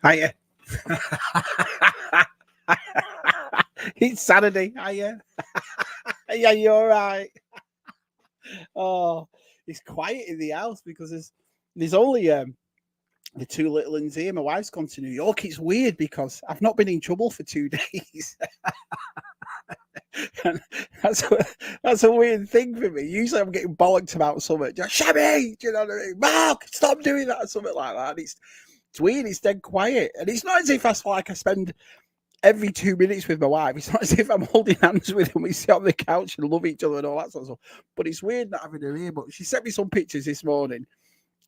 Hiya. It's Saturday. Hiya. Yeah, you're all right. Oh, it's quiet in the house because there's only the two little ones here. My wife's gone to New York. It's weird because I've not been in trouble for 2 days. And that's a weird thing for me. Usually I'm getting bollocked about something. Shabby, do you know what I mean? Mark, stop doing that or something like that. And it's weird. It's dead quiet, and it's not as if I feel like I spend every 2 minutes with my wife. It's not as if I'm holding hands with her. We sit on the couch and love each other and all that sort of stuff. But it's weird not having her here. But she sent me some pictures this morning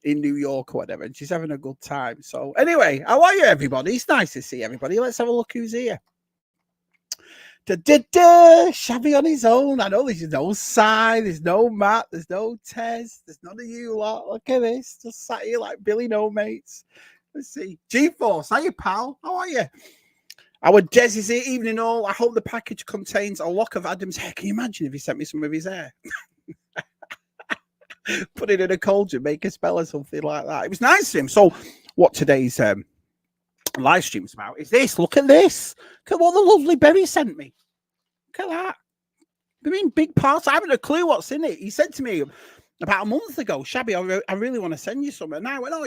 in New York or whatever, and she's having a good time. So anyway, how are you, everybody? It's nice to see everybody. Let's have a look who's here. Shabby on his own. I know there's no Si, there's no Matt, there's no Tez, there's none of you lot. Look at this. Just sat here like Billy No Mates. Let's see. G-Force, how you, pal? How are you? Our Jez is here, evening all. I hope the package contains a lock of Adam's hair. Can you imagine if he sent me some of his hair? Put it in a cauldron, make a spell or something like that. It was nice of him. So what today's live stream's about is this. Look at this. Look at what the lovely Berry sent me. Look at that. I mean, big parts. I haven't a clue what's in it. He said to me about a month ago, Shabby, I really want to send you something. And I went, oh,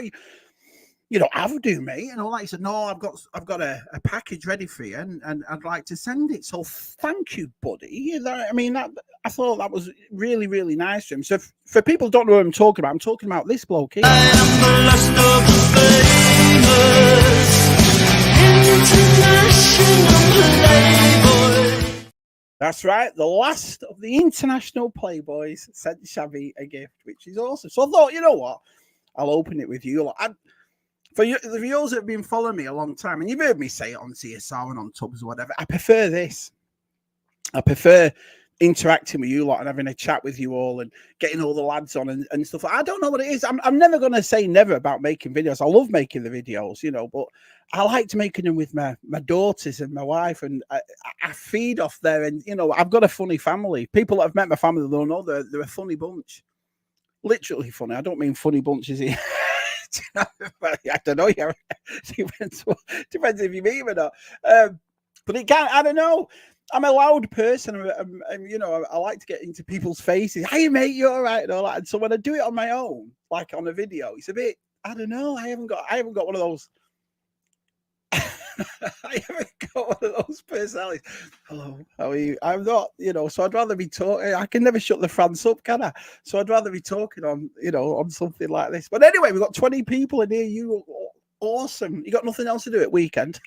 you don't have to, mate. And all that. He said, no, I've got a package ready for you, and I'd like to send it. So thank you, buddy. I mean, I thought that was really, really nice to him. So for people who don't know what I'm talking about this bloke here. I am the last of the famous international playboy. That's right, the last of the international playboys sent Shabby a gift, which is awesome. So I thought, you know what? I'll open it with you. For you, the viewers that have been following me a long time, and you've heard me say it on CSR and on Tubbs or whatever, I prefer this. I prefer interacting with you lot and having a chat with you all and getting all the lads on and stuff. I don't know what it is. I'm never going to say never about making videos. I love making the videos, you know, but I like to making them with my daughters and my wife, and I feed off there. And, you know, I've got a funny family. People that have met my family, they'll know they're a funny bunch. Literally funny. I don't mean funny bunches here. I don't know. Depends if you meet him or not. But it can't. I don't know. I'm a loud person, and you know, I like to get into people's faces. Hey, mate, you all right? And all that. And so when I do it on my own, like on a video, it's a bit. I don't know. I haven't got one of those. I haven't got one of those personalities. Hello, how are you? I'm not, you know, so I'd rather be talking. I can never shut the France up, can I? So I'd rather be talking on, you know, on something like this. But anyway, we've got 20 people in here. You awesome. You got nothing else to do at weekend?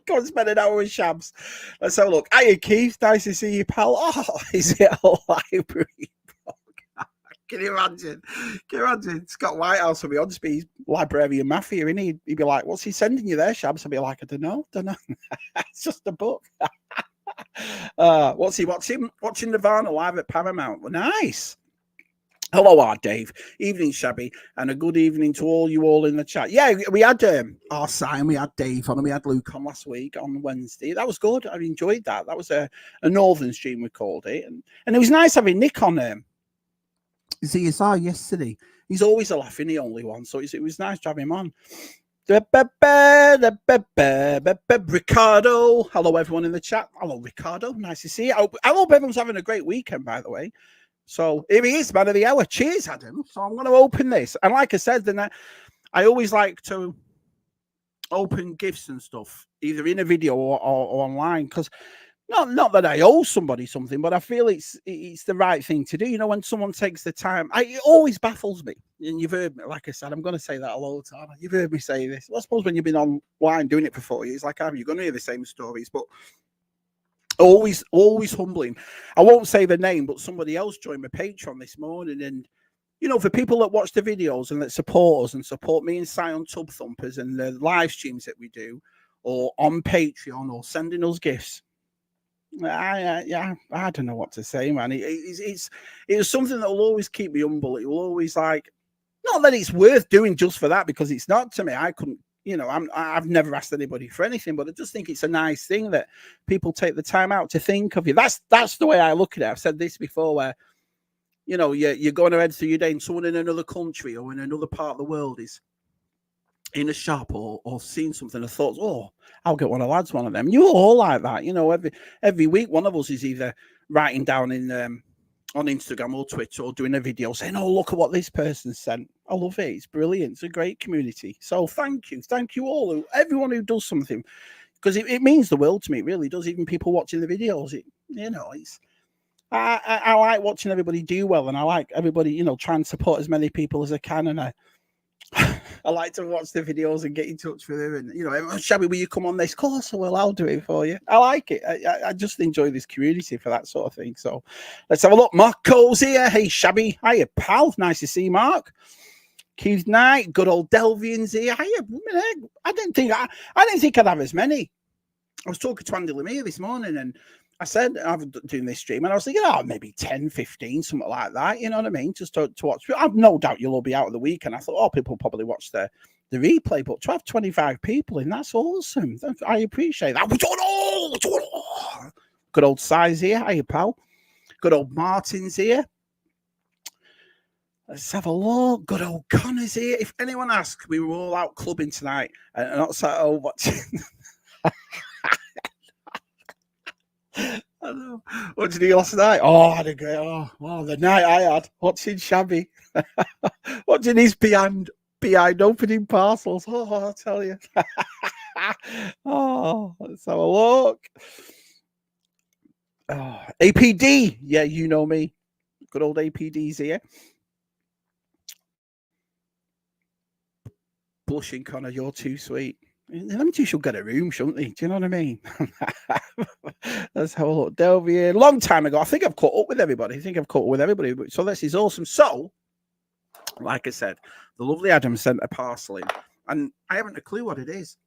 Go and spend an hour with Shams. Let's have a look. Hiya, Keith. Nice to see you, pal. Oh, is it a library? Can you imagine? Scott Whitehouse will be on speed, librarian mafia, and he'd be like, what's he sending you there, Shabs? I'd be like, I don't know. It's just a book. What's he watching? Watching Nirvana live at Paramount. Well, nice. Hello, Dave. Evening, Shabby, and a good evening to you all in the chat. Yeah, we had our sign, we had Dave on, and we had Luke on last week on Wednesday. That was good. I enjoyed that. That was a northern stream, we called it, and it was nice having Nick on CSR yesterday. He's always a laugh, the only one, so it was nice to have him on. Ricardo, hello everyone in the chat. Hello, Ricardo, nice to see you. I hope everyone's having a great weekend, by the way. So here he is, man of the hour. Cheers, Adam. So I'm going to open this, and like I said, then I always like to open gifts and stuff, either in a video or online, because not that I owe somebody something, but I feel it's the right thing to do. You know, when someone takes the time, it always baffles me. And you've heard me, like I said, I'm going to say that a lot of the time. You've heard me say this. Well, I suppose when you've been online doing it for 4 years, like you're going to hear the same stories, but always humbling. I won't say the name, but somebody else joined my Patreon this morning, and you know, for people that watch the videos and that support us and support me and Sion Tub Thumpers and the live streams that we do, or on Patreon, or sending us gifts. I don't know what to say, man. It's something that will always keep me humble. It will always, like, not that it's worth doing just for that, because it's not to me. I couldn't, you know, I've never asked anybody for anything, but I just think it's a nice thing that people take the time out to think of you. That's the way I look at it. I've said this before, where, you know, you're going ahead through your day, and someone in another country or in another part of the world is in a shop or seen something and thought, oh, I'll get one of the lads one of them. You're all like that, you know. Every week, one of us is either writing down in on Instagram or Twitter or doing a video saying, oh, look at what this person sent. I love it. It's brilliant. It's a great community. So thank you all, everyone who does something, because it means the world to me. It really does. Even people watching the videos, it's. I like watching everybody do well, and I like everybody, try and support as many people as I can, and I like to watch the videos and get in touch with them. And, Shabby, will you come on this course? Well, I'll do it for you. I like it. I just enjoy this community for that sort of thing. So let's have a look. Mark Cole's here. Hey, Shabby. Hiya, pal. Nice to see you, Mark. Keith Knight. Good old Delvian's here. Hiya. I didn't think I'd have as many. I was talking to Andy Lemire this morning, and I said, I'm doing this stream, and I was thinking, maybe 10, 15, something like that. You know what I mean? Just to watch. I've no doubt you'll all be out of the week. And I thought, people probably watch the replay, but to have 25 people in, that's awesome. I appreciate that. Good old Size here. Hiya, pal. Good old Martin's here. Let's have a look. Good old Connor's here. If anyone asks, we were all out clubbing tonight and not sat home watching. I know. What did he last night? I had a great. The night I had watching Shabby, watching his behind opening parcels. I'll tell you. Let's have a look. APD, yeah, you know me. Good old APD's here. Blushing, Connor, you're too sweet. Them two should get a room, shouldn't they? Do you know what I mean? Let's have a look. Delvier. Long time ago. I think I've caught up with everybody. So this is awesome. So, like I said, the lovely Adam sent a parcel in, and I haven't a clue what it is.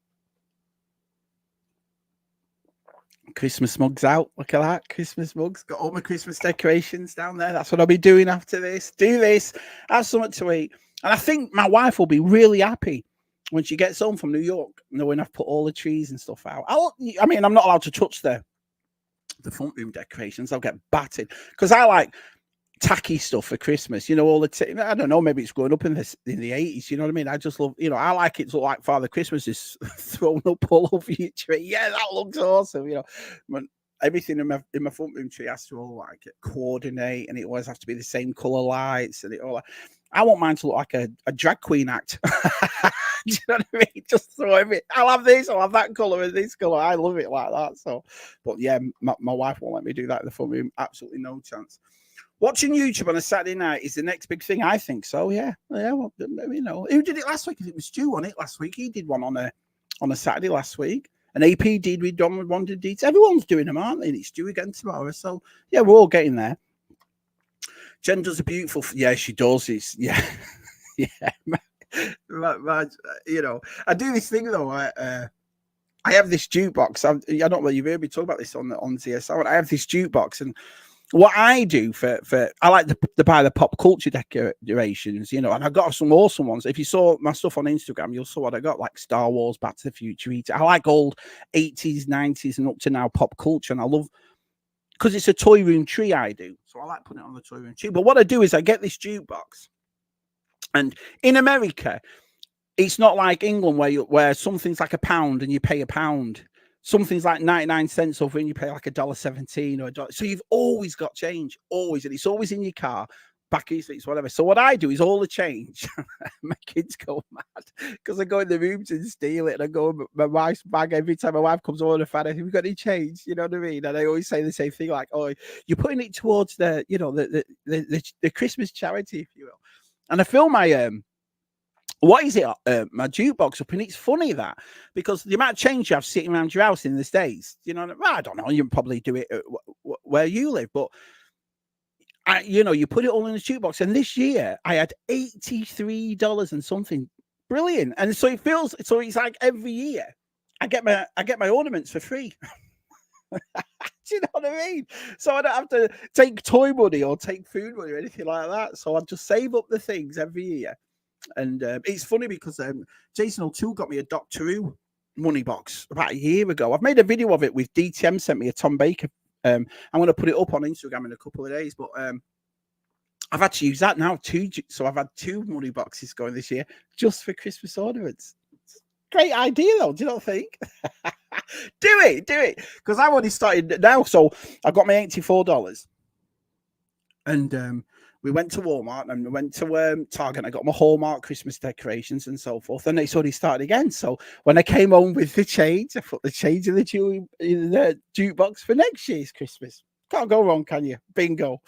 Christmas mugs out. Look at that. Christmas mugs. Got all my Christmas decorations down there. That's what I'll be doing after this. Do this. Have something to eat. And I think my wife will be really happy when she gets home from New York, knowing I've put all the trees and stuff out. I'm not allowed to touch the front room decorations. I'll get battered because I like tacky stuff for Christmas. All the I don't know. Maybe it's growing up in the 80s. You know what I mean? I just love. I like it to look like Father Christmas is thrown up all over your tree. Yeah, that looks awesome. But everything in my front room tree has to all like coordinate, and it always has to be the same color lights, and it all. I want mine to look like a drag queen act. Do you know what I mean? Just throw everything. I'll have this, I'll have that colour and this colour. I love it like that. So, but yeah, my wife won't let me do that in the front room. Absolutely no chance. Watching YouTube on a Saturday night is the next big thing, I think. So yeah. Well, who did it last week? It was Stu on it last week. He did one on a Saturday last week. And AP did with Don Wanted Deeds. Everyone's doing them, aren't they? And it's Stu again tomorrow. So yeah, we're all getting there. Jen does a beautiful. Yeah, she does. It's yeah. I do this thing though. I have this jukebox. I don't know whether you've heard me talk about this on CSR. I have this jukebox, and what I do for I like to buy the pop culture decorations, and I got some awesome ones. If you saw my stuff on Instagram, you'll see what I got, like Star Wars, Back to the Future. I like old 80s, 90s, and up to now pop culture, and I love. Because it's a toy room tree, I do. So I like putting it on the toy room tree. But what I do is I get this jukebox. And in America, it's not like England where something's like £1 and you pay £1. Something's like 99 cents over and you pay like $1.17 or $1. So you've always got change. Always. And it's always in your car. Back in seats, whatever. So what I do is all the change. My kids go mad because I go in the rooms and steal it, and I go in my wife's bag every time my wife comes over. And have you got any change? You know what I mean? And I always say the same thing, like, "Oh, you're putting it towards the Christmas charity, if you will." And I fill my my jukebox up, and it's funny that because the amount of change you have sitting around your house in the States, I don't know. You probably do it where you live, but. You put it all in the jukebox, and this year I had $83 and something. Brilliant. And so it's like every year I get my ornaments for free. Do you know what I mean? So I don't have to take toy money or take food money or anything like that. So I just save up the things every year. And it's funny because Jason O'Toole got me a Doctor Who money box about a year ago. I've made a video of it with DTM, sent me a Tom Baker. I'm going to put it up on Instagram in a couple of days, but I've had to use that now too. So I've had 2 money boxes going this year just for Christmas ornaments. Great idea, though. Do you not think? Do it. Because I've already started now. So I got my $84. And we went to Walmart and we went to Target. And I got my Hallmark Christmas decorations and so forth. And it's already started again. So when I came home with the change, I put the change in the jukebox for next year's Christmas. Can't go wrong, can you? Bingo.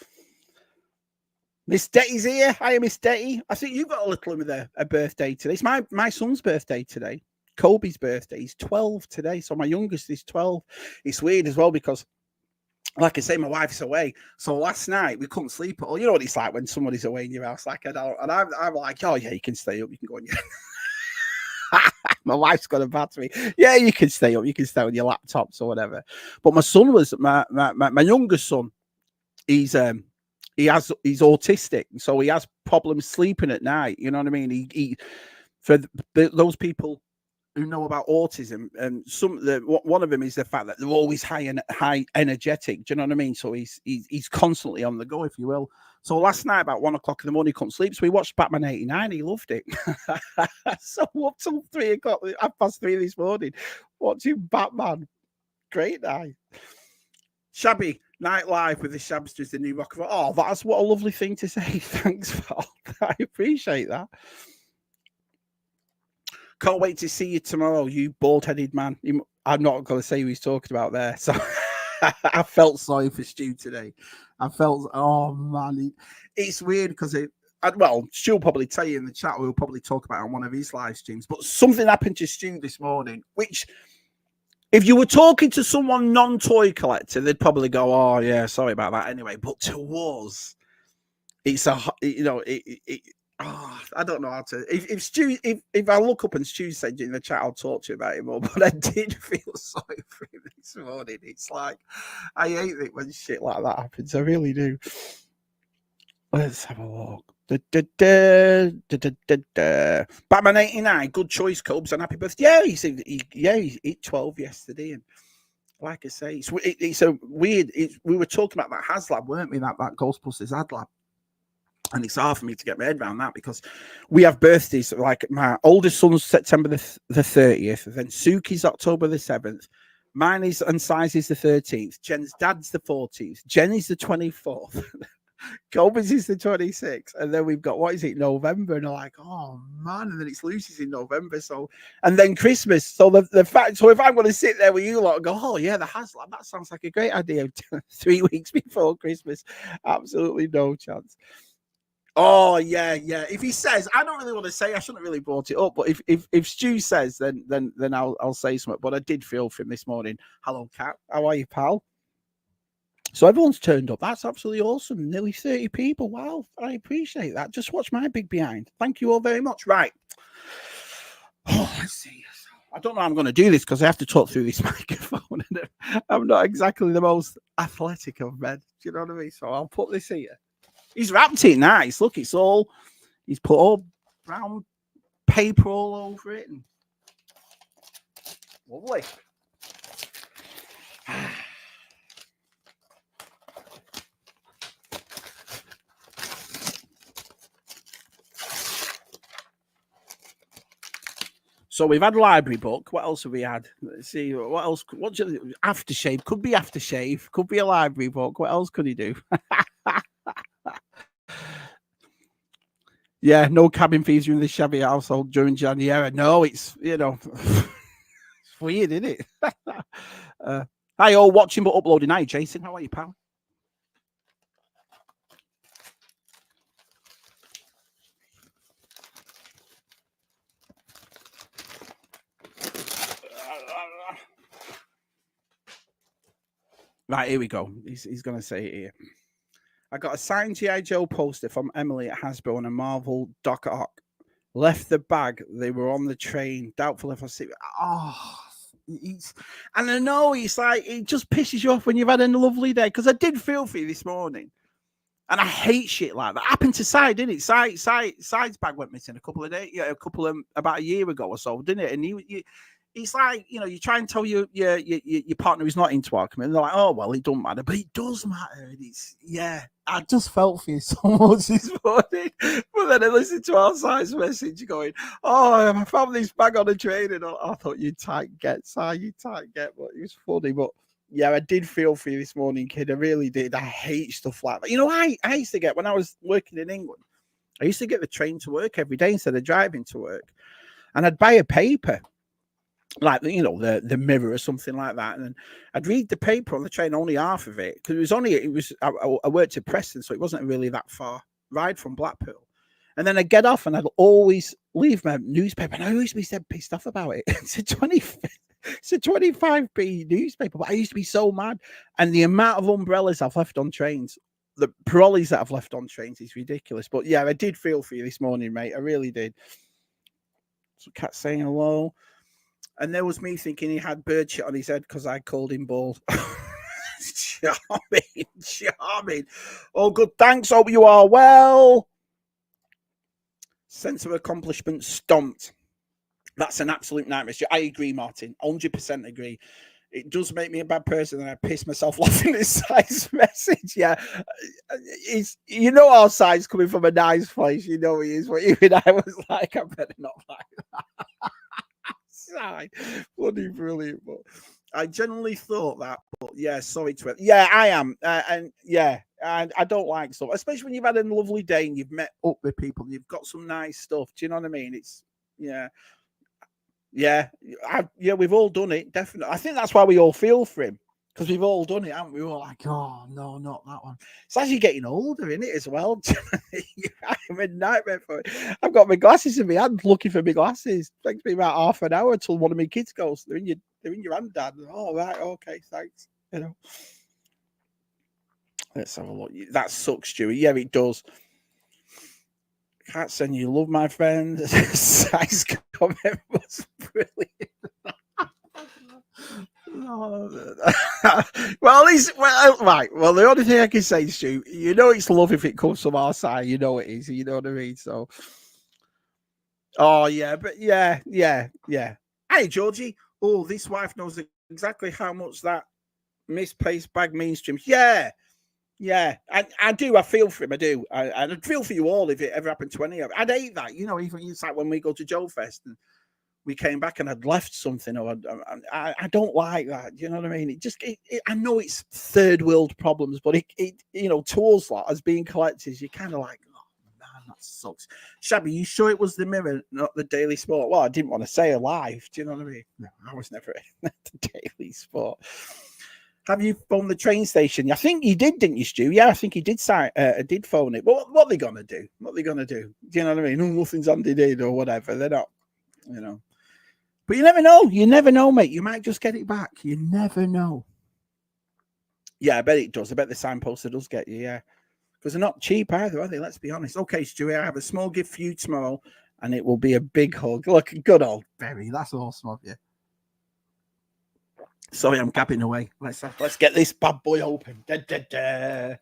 Miss Detty's here. Hiya, Miss Detty. I think you've got a little one with a birthday today. It's my son's birthday today. Kobe's birthday. He's 12 today. So my youngest is 12. It's weird as well because, like I say, my wife's away. So last night we couldn't sleep at all. You know what it's like when somebody's away in your house. Like I'm like, oh yeah, you can stay up. You can go on your. My wife's got a battery. Yeah, you can stay up. You can stay on your laptops or whatever. But my son was my youngest son. He's autistic, so he has problems sleeping at night. You know what I mean? He for those people who know about autism, and one of them is the fact that they're always high energetic. Do you know what I mean? So he's constantly on the go, if you will. So last night about 1 o'clock in the morning, he couldn't sleep, so we watched Batman '89. He loved it. So up till 3 o'clock, 3:30 this morning, watching Batman. Great night. Shabby, night live with the Shabsters, the new rock. Oh, that's what a lovely thing to say. Thanks, Paul. I appreciate that. Can't wait to see you tomorrow, you bald-headed man. I'm not going to say who he's talking about there. So I felt sorry for Stu today. Oh, man. It's weird because Stu will probably tell you in the chat. We'll probably talk about it on one of his live streams. But something happened to Stu this morning, which... if you were talking to someone non-toy collector, they'd probably go, "Oh yeah, sorry about that." Anyway, but to us, it's I don't know how to. If I look up and Stu said in the chat, I'll talk to you about it more. But I did feel sorry for him this morning. It's like I hate it when shit like that happens. I really do. Let's have a look. Batman '89, good choice, Cobes, and happy birthday. Yeah, he's 12 yesterday, and like I say, it's a weird. We were talking about that HasLab, weren't we? That Ghostbusters HasLab, and it's hard for me to get my head around that because we have birthdays. Like my oldest son's September the 30th, then Suki's October the 7th. Mine is and size is the 13th. Jen's dad's the 14th. Jenny's the 24th. Kobe's is the 26th, and then we've got November, and I'm like, oh man, and then it's Lucy's in November, so and then Christmas. So the fact, so if I'm going to sit there with you lot and go, oh yeah, the HasLab, that sounds like a great idea. 3 weeks before Christmas, absolutely no chance. Oh yeah. If he says, I don't really want to say, I shouldn't have really brought it up, but if Stu says, then I'll say something. But I did feel for him this morning. Hello, Kat. How are you, pal? So everyone's turned up. That's absolutely awesome. Nearly 30 people. Wow. I appreciate that. Just watch my big behind. Thank you all very much. Right. Oh, let's see. I don't know how I'm going to do this because I have to talk through this microphone. I'm not exactly the most athletic of men. Do you know what I mean? So I'll put this here. He's wrapped it nice. Look, he's put all brown paper all over it. And lovely. So we've had library book. What else have we had? Let's see. What else? Aftershave. Could be aftershave. Could be a library book. What else could he do? Yeah, no cabin fees in the Shabby household during January. No, it's, it's weird, isn't it? Hi, all watching but uploading. Hi, Jason. How are you, pal? Right, here we go. He's going to say it here. I got a signed G.I. Joe poster from Emily at Hasbro and a Marvel Doc Ock. Left the bag. They were on the train. Doubtful if I see. Oh, and I know it's like, it just pisses you off when you've had a lovely day. Because I did feel for you this morning. And I hate shit like that. Happened to Side, didn't it? Side's bag went missing a couple of days, about a year ago or so, didn't it? And it's like, you know, you try and tell your partner who's not into Arkham, and they're like, oh well, it don't matter, but it does matter. And it's, yeah, I just felt for you so much this morning. But then I listened to our side's message going, oh, I found this bag on the train, and I thought you tight get, Si, you tight get, but it was funny. But yeah, I did feel for you this morning, kid. I really did. I hate stuff like that. You know, I used to get, when I was working in England, I used to get the train to work every day instead of driving to work, and I'd buy a paper, like, you know, the Mirror or something like that, and then I'd read the paper on the train, only half of it, because I worked at Preston, so it wasn't really that far ride from Blackpool. And then I'd get off and I'd always leave my newspaper, and I always be dead pissed off about it. It's a 25p newspaper, but I used to be so mad. And the amount of umbrellas I've left on trains, the trolleys that I've left on trains, is ridiculous. But yeah, I did feel for you this morning, mate. I really did. So Cat saying hello. And there was me thinking he had bird shit on his head because I called him bald. Charming. Oh, good. Thanks. Hope you are well. Sense of accomplishment stomped. That's an absolute nightmare. I agree, Martin. 100% agree. It does make me a bad person, and I piss myself laughing at this side's message. Yeah, it's, you know, our side's coming from a nice place. You know he is. But even I was like, I better not like that. Side, bloody brilliant. But I generally thought that. But yeah, sorry to. Yeah, I am, and yeah, and I don't like stuff, especially when you've had a lovely day and you've met up with people and you've got some nice stuff. Do you know what I mean? It's, yeah. Yeah, we've all done it, definitely. I think that's why we all feel for him, because we've all done it, haven't we? We're all like, oh, no, not that one. It's as you're getting older, isn't it, as well? I'm a nightmare for it. I've got my glasses in my hand, looking for my glasses. It takes me about half an hour until one of my kids goes, they're in your hand, Dad. Oh, right, okay, thanks. You know. Let's have a look. That sucks, Stewie. Yeah, it does. Can't send you love, my friend. Size comment was brilliant. Well, at least, right. Well, the only thing I can say, Stu, you know it's love if it comes from our side. You know it is. You know what I mean? So, oh yeah, but yeah. Hey, Georgie. Oh, this wife knows exactly how much that misplaced bag means to him. Yeah, I do. I feel for him. I do. I'd feel for you all if it ever happened to any of it. I'd hate that. You know, even it's like when we go to Joe Fest and we came back and I'd left something, or I don't like that. You know what I mean? I know it's third world problems, but it you know, to us, like, as being collectors, you're kind of like, oh man, that sucks. Shabby, you sure it was the Mirror, not the Daily Sport? Well, I didn't want to say alive. Do you know what I mean? No, I was never in the Daily Sport. Have you phoned the train station? I think you did, didn't you, Stu? Yeah, I think he did did phone it. But what are they gonna do? What are they gonna do? Do you know what I mean? Oh, nothing's handed in or whatever. They're not, you know. But you never know. You never know, mate. You might just get it back. You never know. Yeah, I bet it does. I bet the signposter does get you, yeah. Because they're not cheap either, are they? Let's be honest. Okay, Stewie, I have a small gift for you tomorrow, and it will be a big hug. Look, good old Berry. That's awesome of you. Sorry, I'm gabbing away. Let's get this bad boy open. Da, da, da.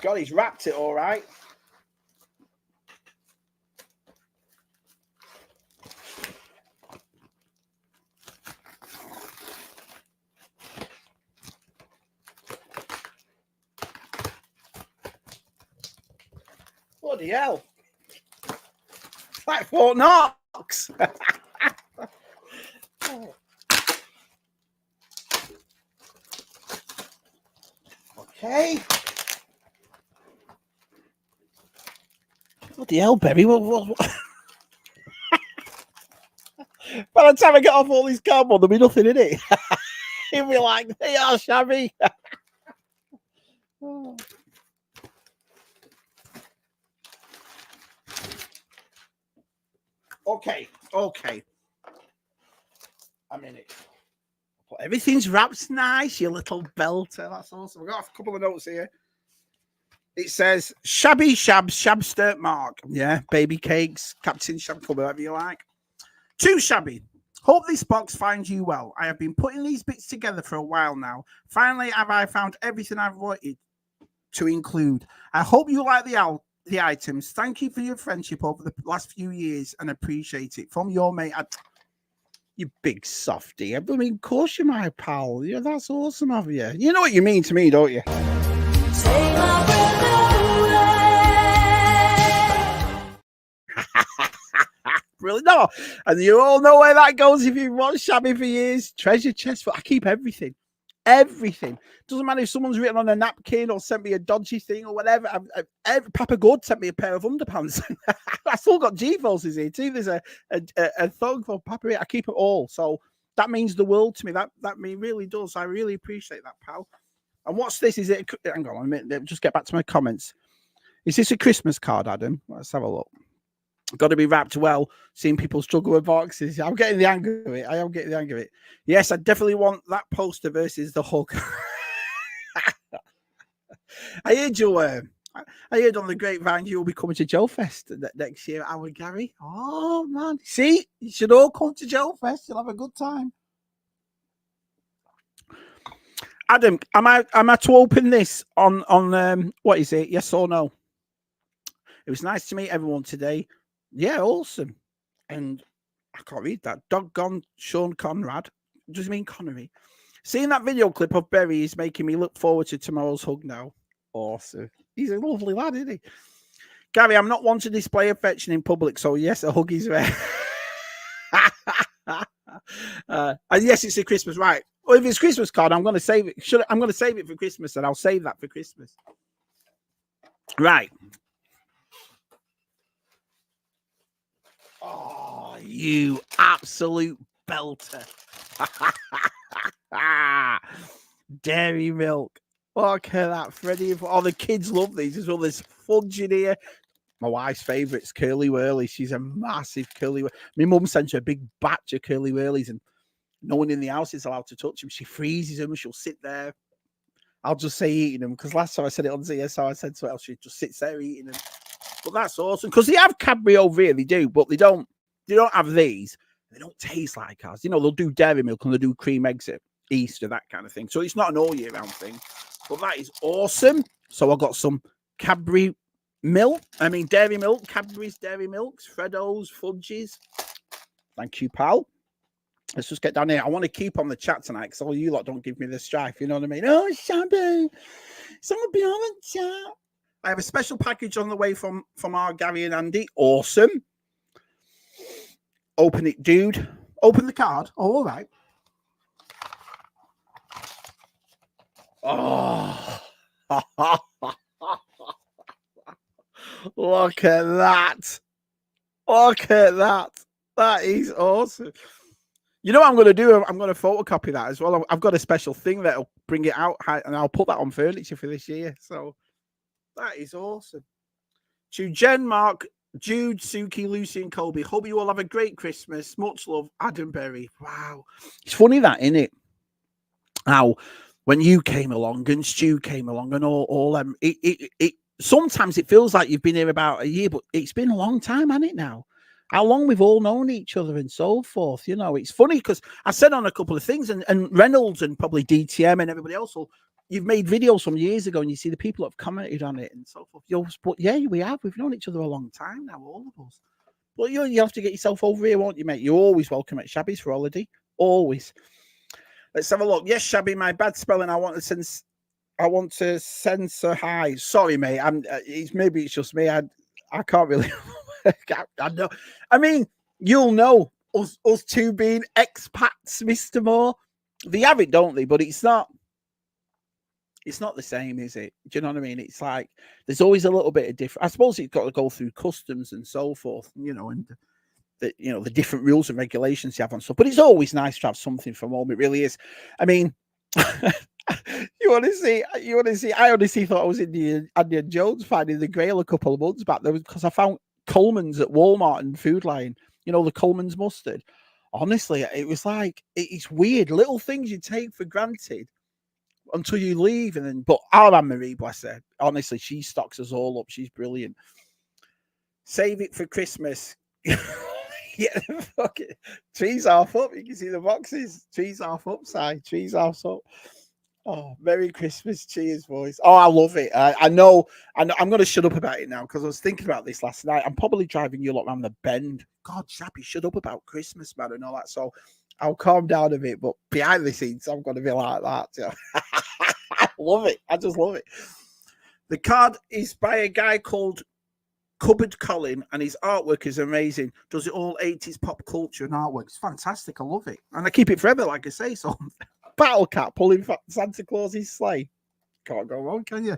God, he's wrapped it all right. Bloody hell. It's like Fort Knox. Okay. Bloody hell, Berry. What? By the time I get off all these cardboard, there'll be nothing in it. He'll be like, they are shabby. Okay. I'm in it. Everything's wrapped nice, you little belter. That's awesome. We've got a couple of notes here. It says Shabby Shabster Mark. Yeah, baby cakes, Captain Shab, whatever you like. To Shabby. Hope this box finds you well. I have been putting these bits together for a while now. Finally, have I found everything I've wanted to include. I hope you like the the items. Thank you for your friendship over the last few years and appreciate it. From your mate, you big softy. I mean, of course you're my pal. Yeah, that's awesome of you. You know what you mean to me, don't you? Really? No. And you all know where that goes if you've watched Shabby for years. Treasure chest. I keep everything. Everything. Doesn't matter if someone's written on a napkin or sent me a dodgy thing or whatever. Papa Good sent me a pair of underpants. I still got G-forces here too. There's a thong for Papa. I keep it all. So that means the world to me. That really does. I really appreciate that, pal. And what's this? Is it? Hang on a minute. Just get back to my comments. Is this a Christmas card, Adam? Let's have a look. Got to be wrapped well. Seeing people struggle with boxes. I'm getting the hang of it. I am getting the hang of it. Yes, I definitely want that poster versus the Hulk. I heard you. I heard on the grapevine you'll be coming to Joe Fest next year. Our Gary. Oh man, see, you should all come to Joe Fest. You'll have a good time. Adam, am I to open this on what is it? Yes or no? It was nice to meet everyone today. Yeah, awesome. And I can't read that. Doggone Sean Conrad. Does he mean Connery? Seeing that video clip of Berry is making me look forward to tomorrow's hug now. Awesome. He's a lovely lad, isn't he? Gary, I'm not one to display affection in public, so yes, a hug is rare. And yes, it's a Christmas, right? Well, if it's Christmas card, I'm going to save it. I'm going to save it for Christmas, and I'll save that for Christmas. Right. Oh, you absolute belter. Dairy milk. Look at that, Freddie. Oh, the kids love these as well. There's fudge in here. My wife's favourite's Curly Whirly. She's a massive Curly Whirly. My mum sent her a big batch of Curly Whirlies and no one in the house is allowed to touch them. She freezes them and she'll sit there. I'll just say eating them because last time I said it on ZSO, I said so else. She just sits there eating them. But that's awesome because they have Cadbury over here, they do, but they don't have these. They don't taste like ours. You know, they'll do dairy milk and they'll do cream eggs at Easter, that kind of thing. So it's not an all year round thing. But that is awesome. So I got some Cadbury milk. I mean, dairy milk, Cadbury's dairy milks, Freddo's, fudges. Thank you, pal. Let's just get down here. I want to keep on the chat tonight because all you lot don't give me the strife. You know what I mean? Oh, Shabby. Someone be on the chat. I have a special package on the way from our Gary and Andy. Awesome. Open it, dude. Open the card. Oh, all right. Oh. Look at that. Look at that. That is awesome. You know what I'm going to do? I'm going to photocopy that as well. I've got a special thing that'll bring it out and I'll put that on furniture for this year. So that is awesome. To Jen, Mark, Jude, Suki, Lucy, and Colby. Hope you all have a great Christmas. Much love, Adam Berry. Wow. It's funny that, isn't it? How when you came along and Stu came along and all them, it sometimes it feels like you've been here about a year, but it's been a long time, hasn't it now? How long we've all known each other and so forth. You know, it's funny because I said on a couple of things and Reynolds and probably DTM and everybody else, you've made videos from years ago and you see the people that have commented on it and so forth. But yeah, we have. We've known each other a long time now, all of us. But you have to get yourself over here, won't you, mate? You're always welcome at Shabby's for holiday. Always. Let's have a look. Yes, Shabby, my bad spelling. I want to censor high. Sorry, mate. Maybe it's just me. I can't really. I know. I mean, you'll know us two being expats, Mr. Moore. They have it, don't they? But it's not the same, is it? Do you know what I mean? It's like there's always a little bit of different. I suppose it's got to go through customs and so forth, you know, and the different rules and regulations you have on stuff. But it's always nice to have something from home. It really is. I mean, you want to see? I honestly thought I was Indiana Jones finding the Grail a couple of months back there because I found Coleman's at Walmart and Food Lion. You know, the Coleman's mustard. Honestly, it was like it's weird. Little things you take for granted until you leave, and then. But our Anne Marie, bless her. Honestly, she stocks us all up. She's brilliant. Save it for Christmas. Yeah, fuck it. Trees half up. You can see the boxes. Trees half up, side. Trees half up. Oh, Merry Christmas. Cheers, boys. Oh, I love it. I know. I'm going to shut up about it now because I was thinking about this last night. I'm probably driving you lot around the bend. God, Shabby, shut up about Christmas, man, and all that. So I'll calm down a bit. But behind the scenes, I'm going to be like that. You know? I love it. I just love it. The card is by a guy called Cupboard Colin, and his artwork is amazing. Does it all 80s pop culture and artwork. It's fantastic. I love it. And I keep it forever, like I say. So Battle Cat pulling Santa Claus's sleigh. Can't go wrong, can you?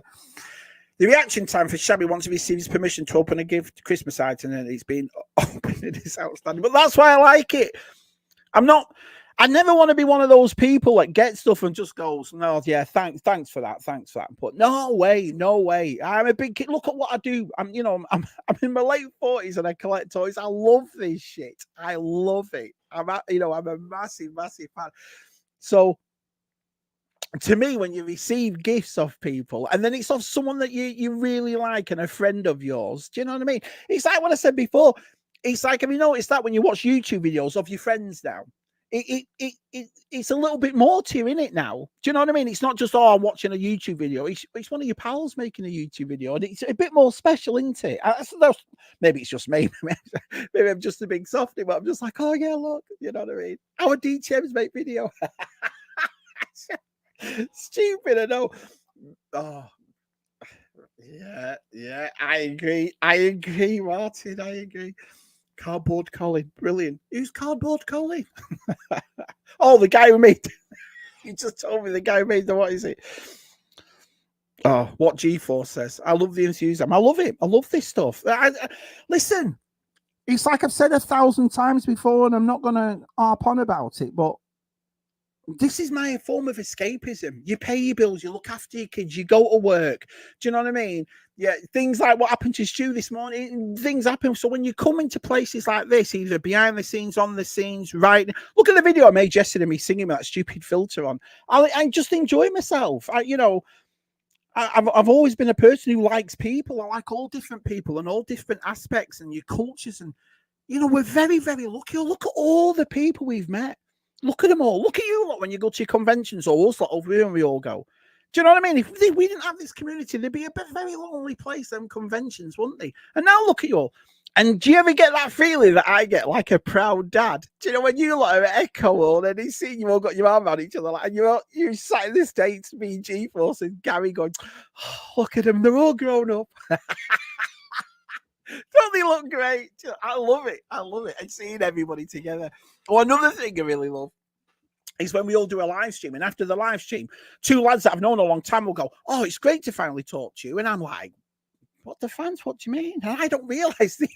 The reaction time for Shabby once he receives permission to open a gift Christmas item and it's been opened is outstanding. But that's why I like it. I never want to be one of those people that gets stuff and just goes, no, yeah, thanks for that. But no way. I'm a big kid. Look at what I do. I'm in my late 40s and I collect toys. I love this shit. I love it. I'm a massive fan. So to me, when you receive gifts off people and then it's off someone that you really like and a friend of yours, do you know what I mean? It's like what I said before. It's like, have you noticed that when you watch YouTube videos of your friends now, it's a little bit more to you in it now. Do you know what I mean? It's not just, I'm watching a YouTube video. It's one of your pals making a YouTube video, and it's a bit more special, isn't it? Maybe it's just me. Maybe I'm just a big softie, but I'm just like, oh yeah, look, you know what I mean? Our DTMs make video. Stupid, I know. Oh, yeah, I agree, Martin. I agree. Cardboard Colin, brilliant. Who's Cardboard Colin? Oh, the guy who made. You just told me the guy who made the. What is it? Oh, what G4 says. I love the enthusiasm. I love it. I love this stuff. Listen, it's like I've said 1,000 times before, and I'm not going to harp on about it, but this is my form of escapism. You pay your bills, you look after your kids, you go to work. Do you know what I mean? Yeah, things like what happened to Stu this morning, things happen. So when you come into places like this, either behind the scenes, on the scenes, right? Look at the video I made yesterday, me singing with that stupid filter on. I just enjoy myself. I've always been a person who likes people. I like all different people and all different aspects and your cultures. And, we're very, very lucky. Look at all the people we've met. Look at them all. Look at you lot when you go to your conventions or us lot over here and we all go. Do you know what I mean? If we didn't have this community, there'd be a very lonely place, them conventions, wouldn't they? And now look at you all. And do you ever get that feeling that I get, like a proud dad? Do you know when you lot are at Echo and then he's seen you all got your arm around each other, and you sat in the States, me, G-Force, and Gary going, oh, look at them, they're all grown up. Don't they look great? I love it. And seeing everybody together. Oh, another thing I really love is when we all do a live stream, and after the live stream, two lads that I've known a long time will go, oh, it's great to finally talk to you. And I'm like, what the fans? What do you mean? And I don't realise they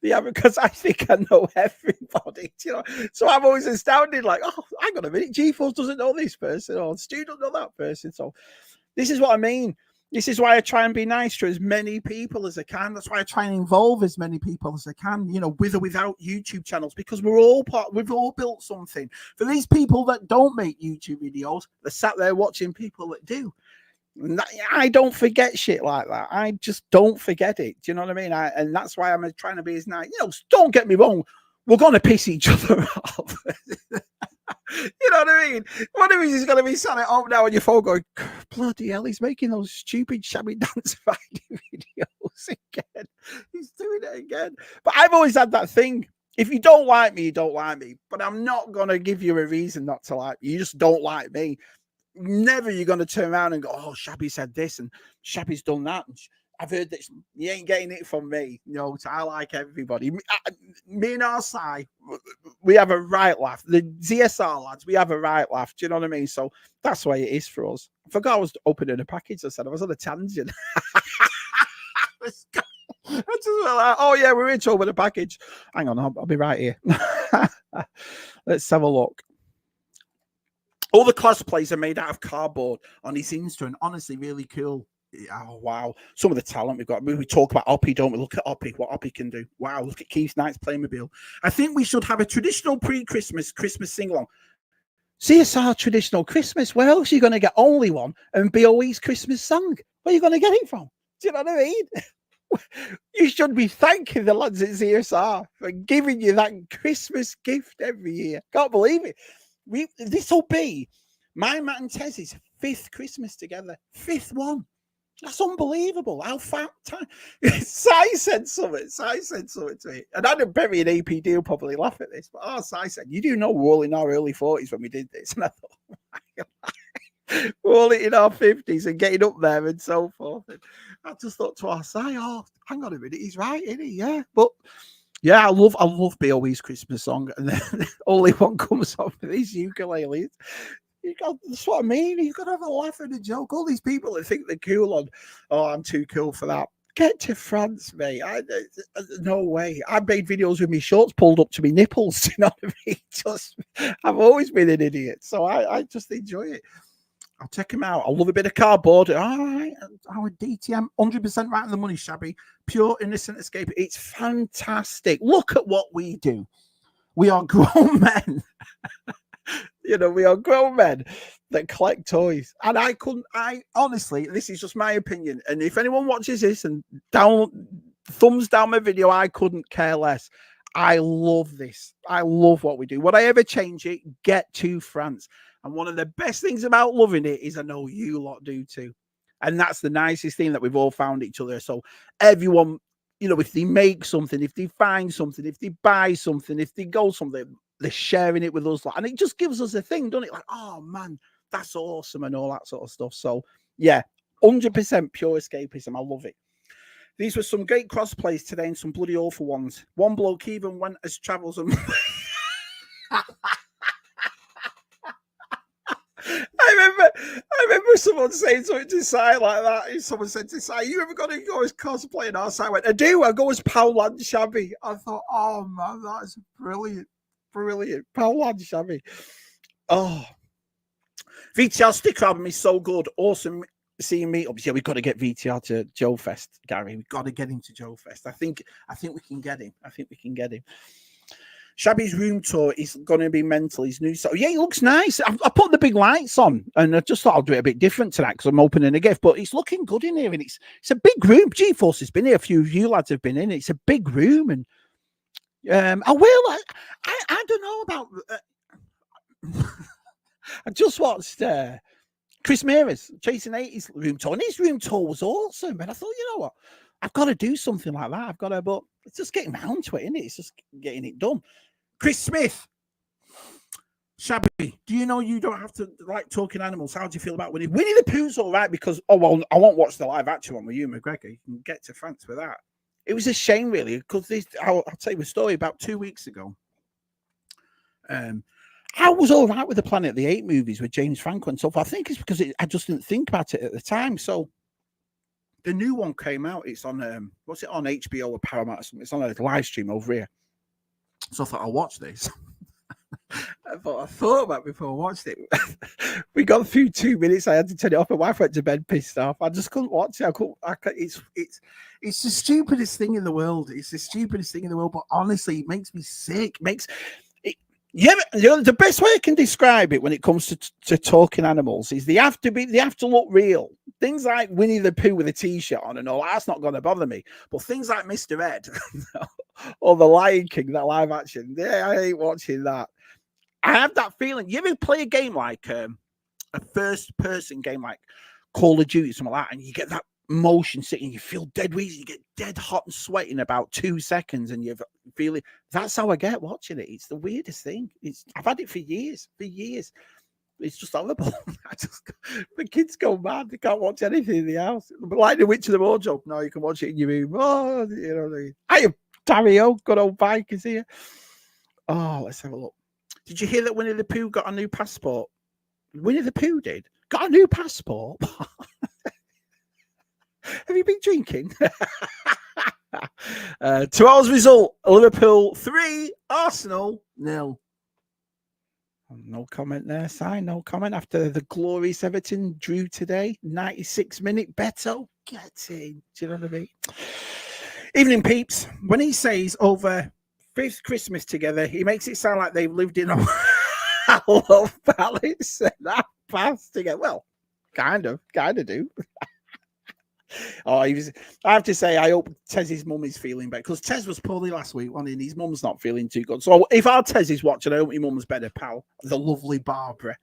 haven't, because I think I know everybody, So I'm always astounded, like, oh, hang on a minute, G-Force doesn't know this person, or Stu doesn't know that person. So this is what I mean. This is why I try and be nice to as many people as I can. That's why I try and involve as many people as I can, with or without YouTube channels, because we've all built something. For these people that don't make YouTube videos, they're sat there watching people that do. I don't forget shit like that. I just don't forget it. Do you know what I mean? And that's why I'm trying to be as nice. Don't get me wrong. We're going to piss each other off. You know what I mean? One of he's going to be sat at home now on your phone going, bloody hell, he's making those stupid Shabby dance fighting videos again. He's doing it again. But I've always had that thing. If you don't like me, you don't like me. But I'm not going to give you a reason not to like me. You just don't like me. Never you're going to turn around and go, oh, Shabby said this and Shabby's done that. And I've heard this. You ain't getting it from me. So I like everybody. Me and our side, we have a right laugh. The ZSR lads, we have a right laugh. Do you know what I mean? So that's the way it is for us. I forgot I was opening a package. I said I was on a tangent. I just like, oh yeah, we're in to open a package. Hang on, I'll be right here. Let's have a look. All the cosplays are made out of cardboard on his Insta, and honestly, really cool. Oh, wow. Some of the talent we've got. We talk about Oppie, don't we? Look at Oppie, what Oppie can do. Wow, look at Keith Knight's Playmobil. I think we should have a traditional pre-Christmas sing-along. CSR traditional Christmas. Where else are you going to get only one and BOE's Christmas song? Where are you going to get it from? Do you know what I mean? You should be thanking the lads at CSR for giving you that Christmas gift every year. Can't believe it. This will be my Matt and Tez's 5th Christmas together. 5th one. That's unbelievable. How fat time. Sai said something. Sai said something to me. And I'd bury an APD will probably laugh at this. But Sai said, you do know we're all in our early 40s when we did this. And I thought, oh my God. We're all in our 50s and getting up there and so forth. And I just thought to our Sai, oh, hang on a minute, he's right, isn't he? Yeah. But yeah, I love BOE's Christmas song. And then only one comes off of these ukuleles. That's what I mean. You've got to have a laugh and a joke. All these people that think they're cool on, oh, I'm too cool for that. Get to France, mate. No way. I made videos with my shorts pulled up to my nipples. You know what I mean? I've always been an idiot, so I just enjoy it. I'll check him out. I love a bit of cardboard. All right, our DTM, 100% right on the money, Shabby. Pure innocent escape. It's fantastic. Look at what we do. We are grown men. You know, we are grown men that collect toys. And I honestly, this is just my opinion. And if anyone watches this and thumbs down my video, I couldn't care less. I love this. I love what we do. Would I ever change it? Get to France. And one of the best things about loving it is I know you lot do too. And that's the nicest thing, that we've all found each other. So everyone, you know, if they make something, if they find something, if they buy something, if they go something, they're sharing it with us, and it just gives us a thing, doesn't it? Like, oh man, that's awesome, and all that sort of stuff. So yeah, 100% pure escapism. I love it. These were some great cross plays today and some bloody awful ones. One bloke even went as travels and I remember someone saying something to Sai like that. Someone said to Sai, you ever got to go as cosplay? And our Sai went, I do. I go as Paul and Shabby. I thought, oh man, that's brilliant. Brilliant. Paul and Shabby. Oh. VTR sticker album is so good. Awesome seeing meetups. Yeah, we've got to get VTR to Joe Fest, Gary. We've got to get him to Joe Fest. I think we can get him. Shabby's room tour is going to be mental. His new so yeah, he looks nice. I put the big lights on, and I just thought I'll do it a bit different tonight because I'm opening a gift. But it's looking good in here, and it's a big room. G-Force has been here. A few of you lads have been in. It's a big room, and I don't know about. I just watched Chris Mears Chasing 80s room tour, and his room tour was awesome. And I thought, you know what, I've got to do something like that. But it's just getting round to it, isn't it? It's just getting it done. Chris Smith, Shabby, do you know you don't have to like talking animals? How do you feel about Winnie? Winnie the Pooh's all right because, oh, well, I won't watch the live action one with Ewan McGregor. You can get to France with that. It was a shame, really, because I'll tell you a story. About 2 weeks ago, I was all right with the Planet of the Apes movies with James Franco and so forth. I think it's because I just didn't think about it at the time. So the new one came out. It's on, what's it on, HBO or Paramount or something? It's on a live stream over here. So I thought, I'll watch this. I thought about it before I watched it. We got through 2 minutes. I had to turn it off. My wife went to bed pissed off. I just couldn't watch it. It's the stupidest thing in the world. It's the stupidest thing in the world. But honestly, it makes me sick. Yeah, you know, the best way I can describe it when it comes to talking animals is they have to look real. Things like Winnie the Pooh with a t-shirt on and all that's not going to bother me. But things like Mr. Ed or the Lion King, that live action, yeah, I ain't watching that. I have that feeling. You ever play a game like a first-person game like Call of Duty, something like that, and you get that motion sitting, you feel dead wheezy, you get dead hot and sweaty in about 2 seconds, and you're feeling. That's how I get watching it. It's the weirdest thing. I've had it for years. It's just horrible. The kids go mad. They can't watch anything in the house. But like the Witch of the Wardrobe, no, you can watch it in your room. Oh, you know what I mean? Hiya, Dario, good old bike is here. Oh, let's have a look. Did you hear that Winnie the Pooh got a new passport? Winnie the Pooh did? Got a new passport? Have you been drinking? 2 hours result, Liverpool 3, Arsenal 0. No comment there, Si. No comment after the glorious Everton drew today. 96-minute Beto. Get in. Do you know what I mean? Evening, peeps. When he says over 5th Christmas together, he makes it sound like they've lived in a love palace and that past together. Well, kind of do. I have to say, I hope Tez's mum is feeling better because Tez was poorly last week, and his mum's not feeling too good. So if our Tez is watching, I hope your mum's better, pal. The lovely Barbara.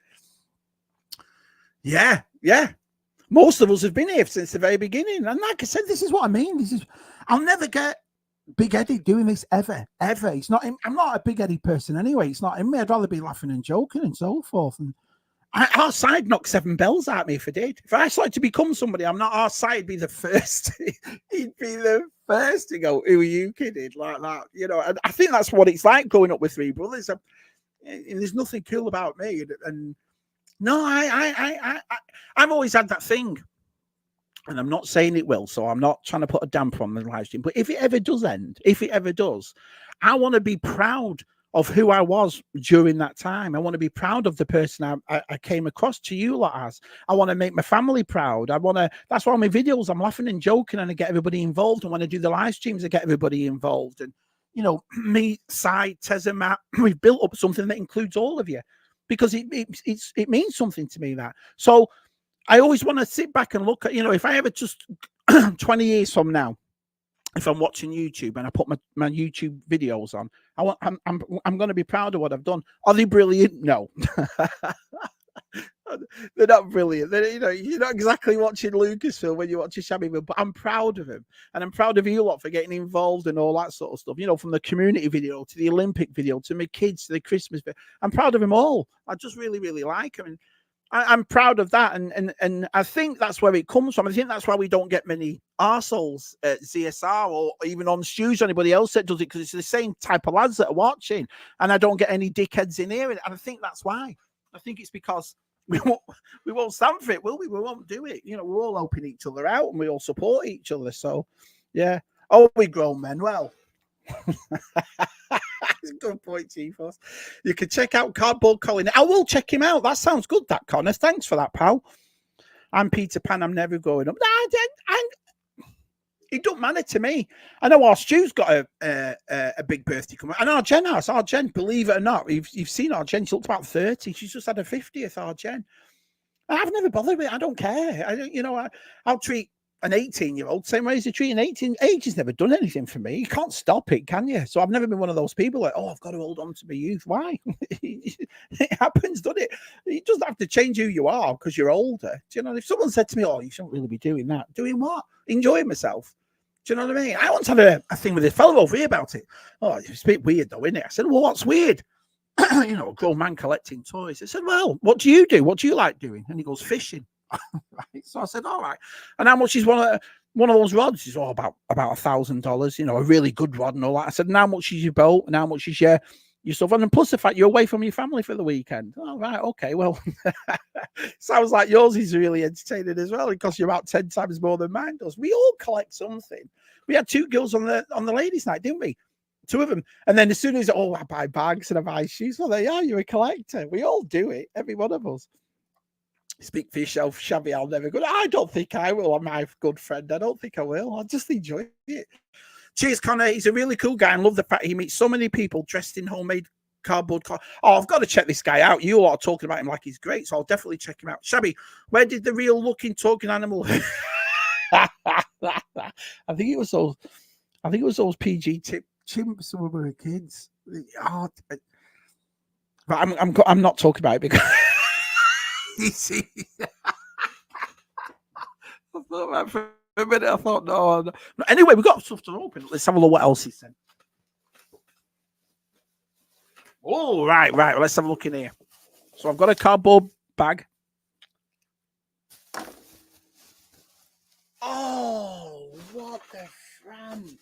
Yeah, yeah. Most of us have been here since the very beginning. And like I said, this is what I mean. I'll never get big-headed doing this ever. It's not. I'm not a big-headed person anyway. It's not in me. I'd rather be laughing and joking and so forth. And our side knocked 7 bells at me if I did. If I started to become somebody, I'm not. Our side be the first. He'd be the first to go, "Who are you kidding?" Like that, you know. And I think that's what it's like growing up with 3 brothers. And there's nothing cool about me. And no, I've always had that thing. And I'm not saying it will, so I'm not trying to put a damper on the live stream. But if it ever does end, if it ever does, I want to be proud of who I was during that time. I want to be proud of the person I came across to you lot as. I want to make my family proud. That's why my videos, I'm laughing and joking and I get everybody involved. And when I do the live streams, I get everybody involved. And, you know, me, Sai, Tez and Matt, we've built up something that includes all of you because it means something to me that. So, I always want to sit back and look at, you know, if I ever just 20 years from now, if I'm watching YouTube and I put my YouTube videos on, I'm going to be proud of what I've done. Are they brilliant? No. They're not brilliant. You know, you're not exactly watching Lucasfilm when you're watching Shabby, but I'm proud of him. And I'm proud of you lot for getting involved and all that sort of stuff. You know, from the community video to the Olympic video to my kids to the Christmas video. I'm proud of them all. I just really, really like them. And I'm proud of that, and I think that's where it comes from. I think that's why we don't get many arseholes at ZSR or even on Stews or anybody else that does it, because it's the same type of lads that are watching, and I don't get any dickheads in here, and I think that's why. I think it's because we won't stand for it, will we? We won't do it. You know, we're all helping each other out, and we all support each other. So, yeah. Oh, we grown men. Well. That's a good point, Chiefos. You can check out Cardboard Colin. I will check him out. That sounds good, that Connor. Thanks for that, pal. I'm Peter Pan. I'm never growing up. It don't matter to me. I know our Stu's got a big birthday coming. And our Jen has. Our Jen, believe it or not, you've seen our Jen. She looks about 30. She's just had her 50th, our Jen. I've never bothered with it. I don't care. I'll treat an 18-year-old same way as you treat an 18. Age has never done anything for me. You can't stop it, can you? So I've never been one of those people like, oh, I've got to hold on to my youth. Why? It happens, doesn't it? You just have to change who you are because you're older. Do you know? If someone said to me, oh, you shouldn't really be doing that. Doing what? Enjoying myself. Do you know what I mean? I once had a thing with this fellow over here about it. Oh, it's a bit weird though, isn't it? I said, well, what's weird? You know, a grown man collecting toys. I said, well, what do you do? What do you like doing? And he goes, fishing. Right. So I said, all right. And how much is one of those rods? He's all about $1,000, you know, a really good rod and all that. I said, and how much is your boat? And how much is your stuff? And plus the fact you're away from your family for the weekend. Oh, right. Okay. Well, sounds like yours is really entertaining as well. It costs you about 10 times more than mine does. We all collect something. We had 2 girls on the ladies' night, didn't we? 2 of them. And then as soon as, I buy bags and I buy shoes. Well, there you are. You're a collector. We all do it. Every one of us. Speak for yourself, Shabby. I'll never go. I don't think I will. I'm my good friend. I don't think I will. I just enjoy it. Cheers, Connor. He's a really cool guy. I love the fact he meets so many people dressed in homemade cardboard. Oh, I've got to check this guy out. You are talking about him like he's great, so I'll definitely check him out. Shabby, where did the real looking talking animal? I think it was those PG chimps when we were kids. Oh, but I'm not talking about it because. You see, I thought that for a minute. I thought, no. Anyway, we've got stuff to open. Let's have a look what else he said. Oh, right. Well, let's have a look in here. So I've got a cardboard bag. Oh, what the France.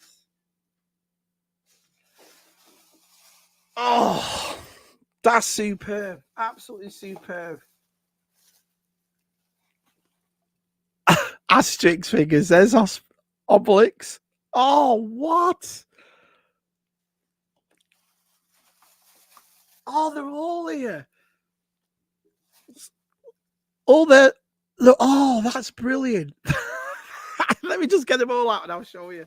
Oh, that's superb. Absolutely superb. Asterix figures. There's Obelix. Oh, what? Oh, they're all here. All the look. Oh, that's brilliant. Let me just get them all out and I'll show you.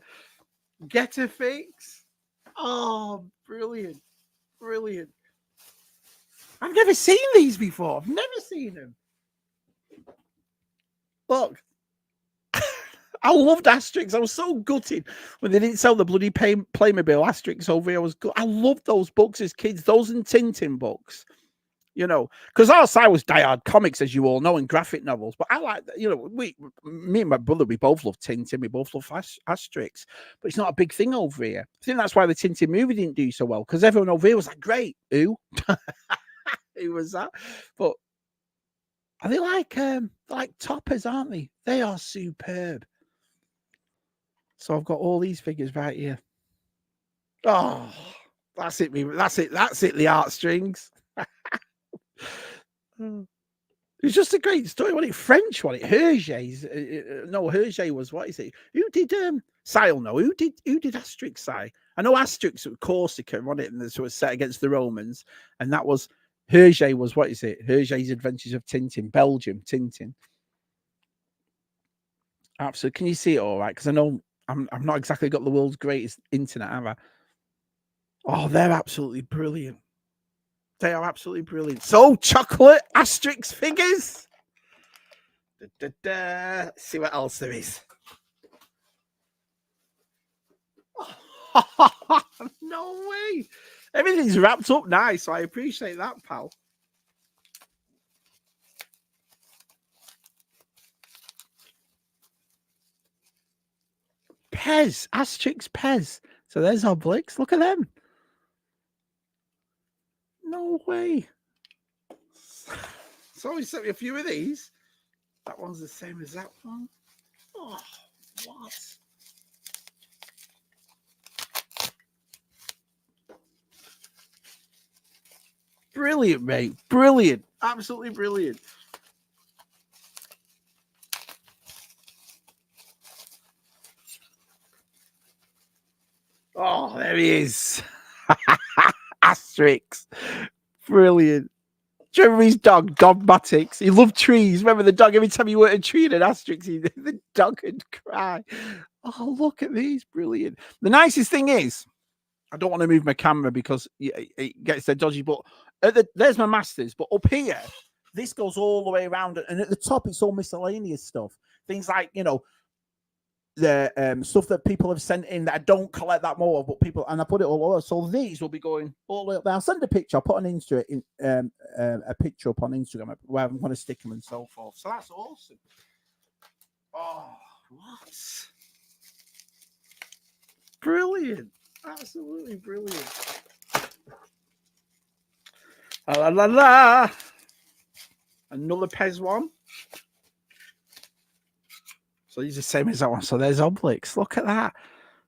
Get a fix. Oh, brilliant. Brilliant. I've never seen these before. I've never seen them. Look. I loved Asterix. I was so gutted when they didn't sell the bloody Playmobil Asterix over here. I loved those books as kids. Those and Tintin books. you know, because our side was diehard comics, as you all know, and graphic novels. But I like, you know, me and my brother, we both love Tintin, we both love Asterix, but it's not a big thing over here. I think that's why the Tintin movie didn't do so well, because everyone over here was like, great, who? Who was that? But are they like toppers, aren't they? They are superb. So I've got all these figures right here. Oh, that's it, that's it, the heartstrings. It's just a great story. What it French? What it Hergé's? No, Hergé was, what is it? Who did Sile? No, who did Asterix? I know Asterix was Corsica, wasn't it? And this was set against the Romans, and that was Hergé. Was, what is it? Hergé's Adventures of Tintin, Belgium, Tintin. Absolutely. Can you see it all right? Because I know I've not exactly got the world's greatest internet, have I? Oh, they're absolutely brilliant. They are absolutely brilliant. So, chocolate Asterix figures. Let's see what else there is. No way. Everything's wrapped up nice, so I appreciate that, pal. Pez, Asterix Pez. So there's Obelix. Look at them. No way. So he sent me a few of these. That one's the same as that one. Oh, what? Brilliant, mate. Brilliant. Absolutely brilliant. Oh, there he is. Asterix. Brilliant. Do you remember his dog, Dogmatics? He loved trees. Remember the dog? Every time he went a tree in an Asterix, the dog would cry. Oh, look at these. Brilliant. The nicest thing is, I don't want to move my camera because it gets so dodgy, but there's my masters. But up here, this goes all the way around. And at the top, it's all miscellaneous stuff. Things like, you know, the stuff that people have sent in that I don't collect that more of, but people, and I put it all over. So these will be going all the way up there. I'll send a picture. I'll put a picture up on Instagram where I'm going to stick them and so forth. So that's awesome. Oh, what? Brilliant. Absolutely brilliant. La la la. Another Pez one. So these are the same as that one. So there's Obelix. Look at that.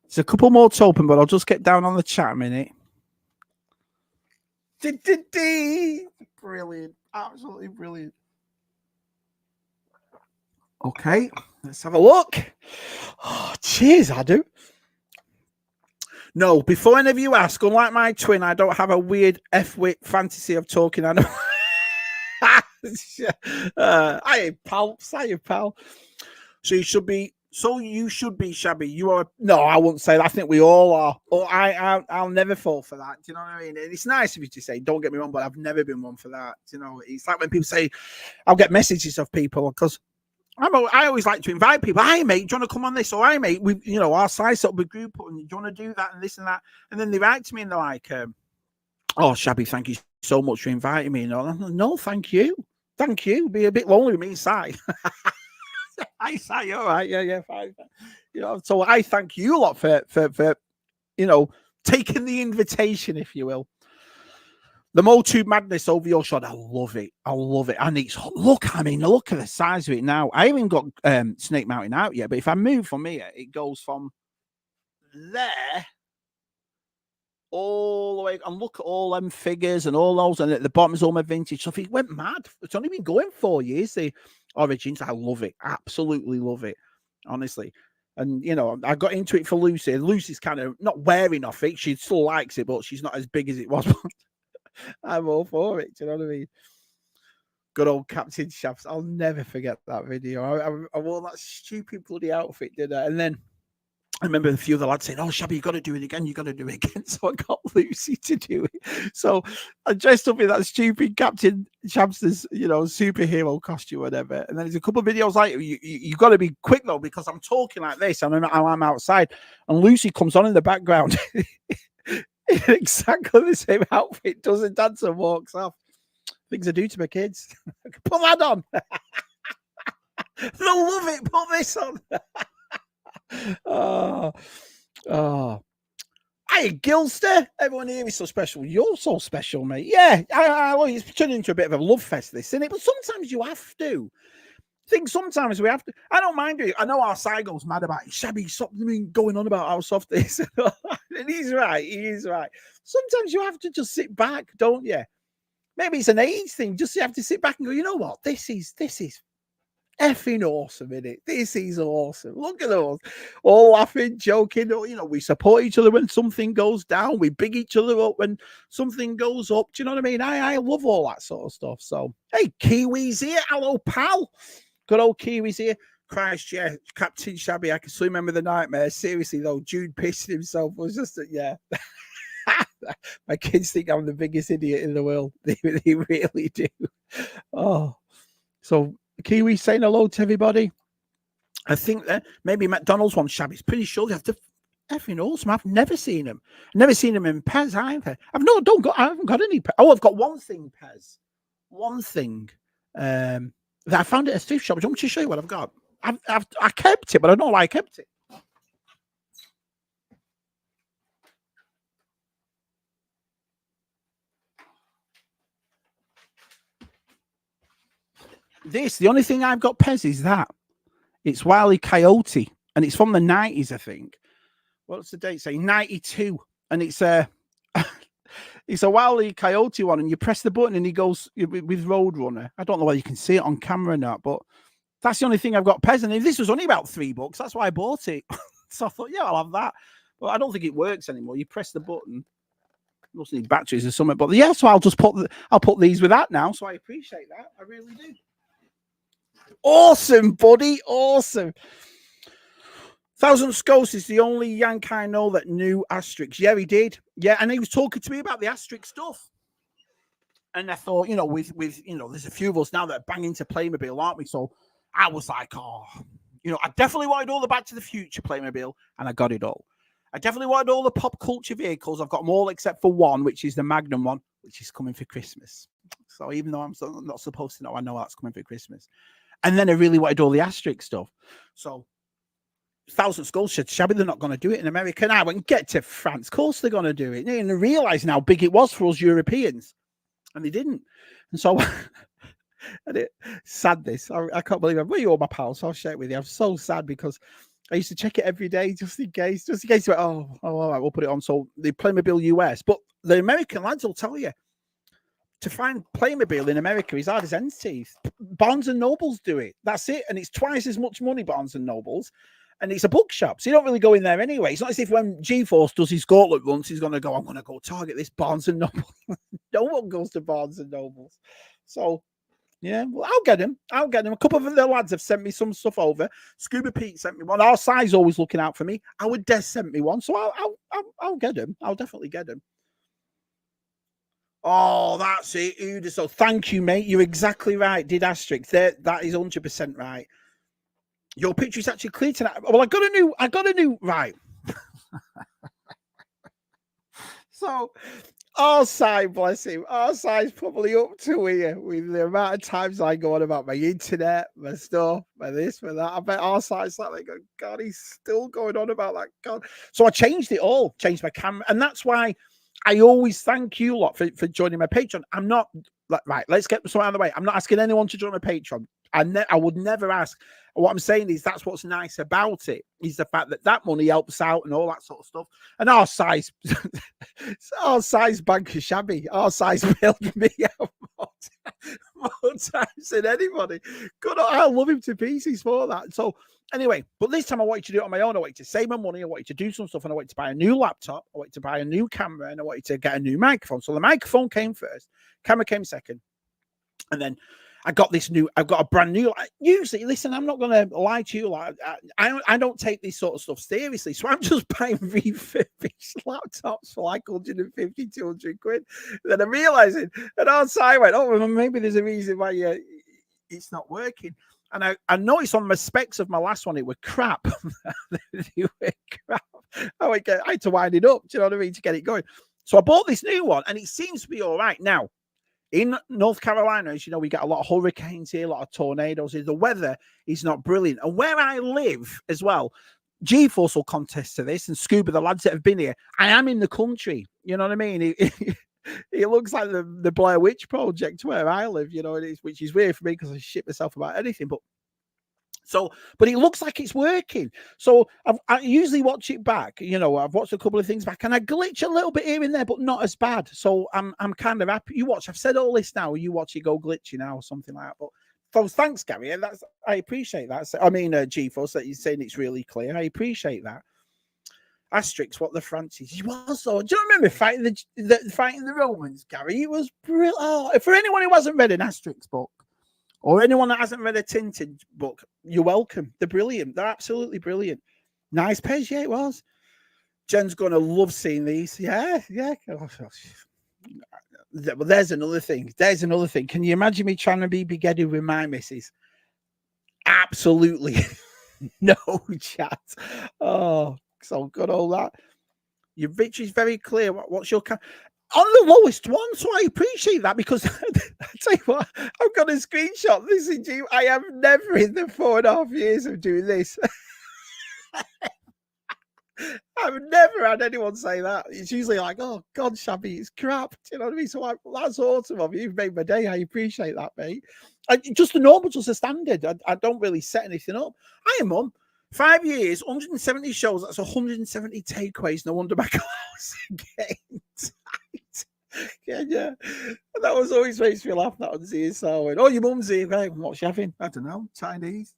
There's a couple more to open, but I'll just get down on the chat a minute. Brilliant. Absolutely brilliant. Okay, let's have a look. Oh, cheers, Adam. No, before any of you ask, unlike my twin, I don't have a weird F-wit fantasy of talking. I know. Hiya, pal. Hiya, pal. So you should be. So you should be, Shabby. You are. No, I wouldn't say that. I think we all are. Oh, I'll never fall for that. Do you know what I mean? It's nice of you to say. Don't get me wrong, but I've never been one for that. Do you know, it's like when people say, I'll get messages of people because I always like to invite people. Hi, mate. Do you want to come on this? Or hi, mate. We, you know, our size up with group, and do you want to do that and this and that? And then they write to me and they're like, "Oh, Shabby, thank you so much for inviting me." And I'm like, no, thank you. Thank you. Be a bit lonely with me inside. I say, all right, yeah, fine. You know, so I thank you a lot for you know, taking the invitation, if you will. The Motu Madness over your shot, I love it. I love it. And it's look, I mean, look at the size of it now. I haven't got Snake Mountain out yet, but if I move from here, it goes from there all the way, and look at all them figures and all those, and at the bottom is all my vintage stuff. It went mad. It's only been going 4 years, the Origins. I love it. Absolutely love it, honestly. And you know, I got into it for Lucy. Lucy's kind of not wearing off it. She still likes it, but she's not as big as it was. I'm all for it. Do you know what I mean? Good old Captain Shafts. I'll never forget that video. I wore that stupid bloody outfit, did I? And then I remember a few of the lads saying, "Oh, Shabby, you got to do it again. You got to do it again." So I got Lucy to do it. So I dressed up in that stupid Captain Shamster's, you know, superhero costume, whatever. And then there's a couple of videos like you got to be quick though, because I'm talking like this. I'm outside, and Lucy comes on in the background in exactly the same outfit, does a dance and walks off. Things I do to my kids. Put that on. They'll love it. Put this on. Oh. Hey, Gilster. Everyone here is so special. You're so special, mate. Yeah, it's turning into a bit of a love fest, this, isn't it? But sometimes you have to. I think sometimes we have to. I don't mind it. I know our side goes mad about it. Shabby, stop going on about how soft it is. And he's right. He is right. Sometimes you have to just sit back, don't you? Maybe it's an age thing. Just you have to sit back and go, you know what? This is effing awesome, isn't it? This is awesome. Look at us. All laughing, joking. You know, we support each other when something goes down. We big each other up when something goes up. Do you know what I mean? I love all that sort of stuff. So, hey, Kiwi's here. Hello, pal. Good old Kiwi's here. Christ, yeah. Captain Shabby, I can still remember the nightmare. Seriously, though, Jude pissed himself. It was just, yeah. My kids think I'm the biggest idiot in the world. They really do. Oh, so Kiwi saying hello to everybody. I think that maybe McDonald's wants Shabby's. Pretty sure they have to effing awesome. I've never seen them. Never seen them in Pez either. I haven't got any. Oh, I've got one thing, Pez. One thing. That I found at a thrift shop. Do you want me to show you what I've got? I kept it, but I don't know why I kept it. The only thing I've got, Pez, is that. It's Wile E. Coyote, and it's from the 90s, I think. What's the date say? 92. And it's a it's a Wile E. Coyote one, and you press the button and he goes with Roadrunner. I don't know whether you can see it on camera or not, but that's the only thing I've got, Pez. And this was only about $3. That's why I bought it. So I thought, yeah, I'll have that. But I don't think it works anymore. You press the button. You must need batteries or something. But yeah, so I'll put these with that now. So I appreciate that. I really do. Awesome, buddy. Awesome. Thousand Scos is the only Yank I know that knew Asterix. Yeah, he did. Yeah, and he was talking to me about the Asterix stuff. And I thought, you know, with there's a few of us now that are banging to Playmobil, aren't we? So I was like, oh, you know, I definitely wanted all the Back to the Future Playmobil, and I got it all. I definitely wanted all the pop culture vehicles. I've got them all except for one, which is the Magnum one, which is coming for Christmas. So even though I'm not supposed to know, I know that's coming for Christmas. And then I really wanted all the Asterix stuff. So Thousand Skulls said, Shabby, they're not going to do it in America. And I went, get to France. Of course they're going to do it. And realizing how big it was for us Europeans. And they didn't. And so, sadness. I can't believe it. Well, you're all my pals, so I'll share it with you. I'm so sad because I used to check it every day just in case. Oh, all right, we'll put it on. So the Playmobil US. But the American lads will tell you, to find Playmobil in America is hard as hen's teeth. Barnes and Nobles do it. That's it. And it's twice as much money, Barnes and Nobles. And it's a bookshop. So you don't really go in there anyway. It's not as if when G-Force does his gauntlet runs, he's going to go, I'm going to go target this Barnes and Noble. No one goes to Barnes and Nobles. So, yeah, well, I'll get him. A couple of the lads have sent me some stuff over. Scuba Pete sent me one. Our side's always looking out for me. Our Des sent me one. So I'll get him. I'll definitely get him. Oh, that's it, Uda. So thank you, mate. You're exactly right. Did Asterix. That is 100% right. Your picture is actually clear tonight. Well, I got a new right. So our side, bless him, our side's probably up to here with the amount of times I go on about my internet, my stuff, my this, my that. I bet our side's like, God, he's still going on about that. God. So I changed it all, changed my camera, and that's why I always thank you a lot for joining my Patreon. I'm not right. Let's get something out of the way. I'm not asking anyone to join my Patreon. I would never ask. What I'm saying is that's what's nice about it is the fact that money helps out and all that sort of stuff. And our size banker Shabby, our size bailed me out more times than anybody. Good, I love him to pieces for that. So anyway, but this time I wanted to do it on my own. I wanted to save my money. I wanted to do some stuff, and I wanted to buy a new laptop. I wanted to buy a new camera, and I wanted to get a new microphone. So the microphone came first, camera came second, and then I've got a brand new. Usually, listen, I'm not going to lie to you. Like, I don't take this sort of stuff seriously. So I'm just buying refurbished laptops for like 150, 200 quid. Then I'm realizing, and outside I went, oh, well, maybe there's a reason why it's not working. And I noticed on my specs of my last one, it were crap. They were crap. I had to wind it up, do you know what I mean, to get it going. So I bought this new one, and it seems to be all right. Now, In North Carolina, as you know, we get a lot of hurricanes here, a lot of tornadoes here. The weather is not brilliant. And where I live as well, G-Force will contest to this, and Scuba, the lads that have been here, I am in the country. You know what I mean? It looks like the Blair Witch Project where I live, you know, which is weird for me because I shit myself about anything. But it looks like it's working. So I usually watch it back. You know, I've watched a couple of things back, and I glitch a little bit here and there, but not as bad. So I'm kind of happy. You watch. I've said all this now. You watch it go glitchy now or something like that. But folks, thanks, Gary. And I appreciate that. I mean, G-Force, that you're saying it's really clear. I appreciate that. Asterix, what the Francis he was though. Do you remember fighting the Romans, Gary? It was brilliant. Oh, for anyone who hasn't read an Asterix book, or anyone that hasn't read a Tintin book, you're welcome. They're brilliant. They're absolutely brilliant. Nice page, yeah, it was. Jen's going to love seeing these. Yeah. Oh, well, there's another thing. Can you imagine me trying to be begedded with my missus? Absolutely no chat. Oh, so good, all that. Your victory's very clear. What's your... on the lowest one, so I appreciate that, because I tell you what, I've got a screenshot. This is you. I have never in the 4.5 years of doing this. I've never had anyone say that. It's usually like, oh God, Shabby, it's crap. Do you know what I mean? So that's awesome of you. You've made my day. I appreciate that, mate. Just the normal, just a standard. I don't really set anything up. I am on 5 years, 170 shows. That's 170 takeaways. No wonder my clothes again. Yeah. That was always makes me laugh. That one's here. So, oh, your mum's here. Right, what's you having? I don't know. Chinese,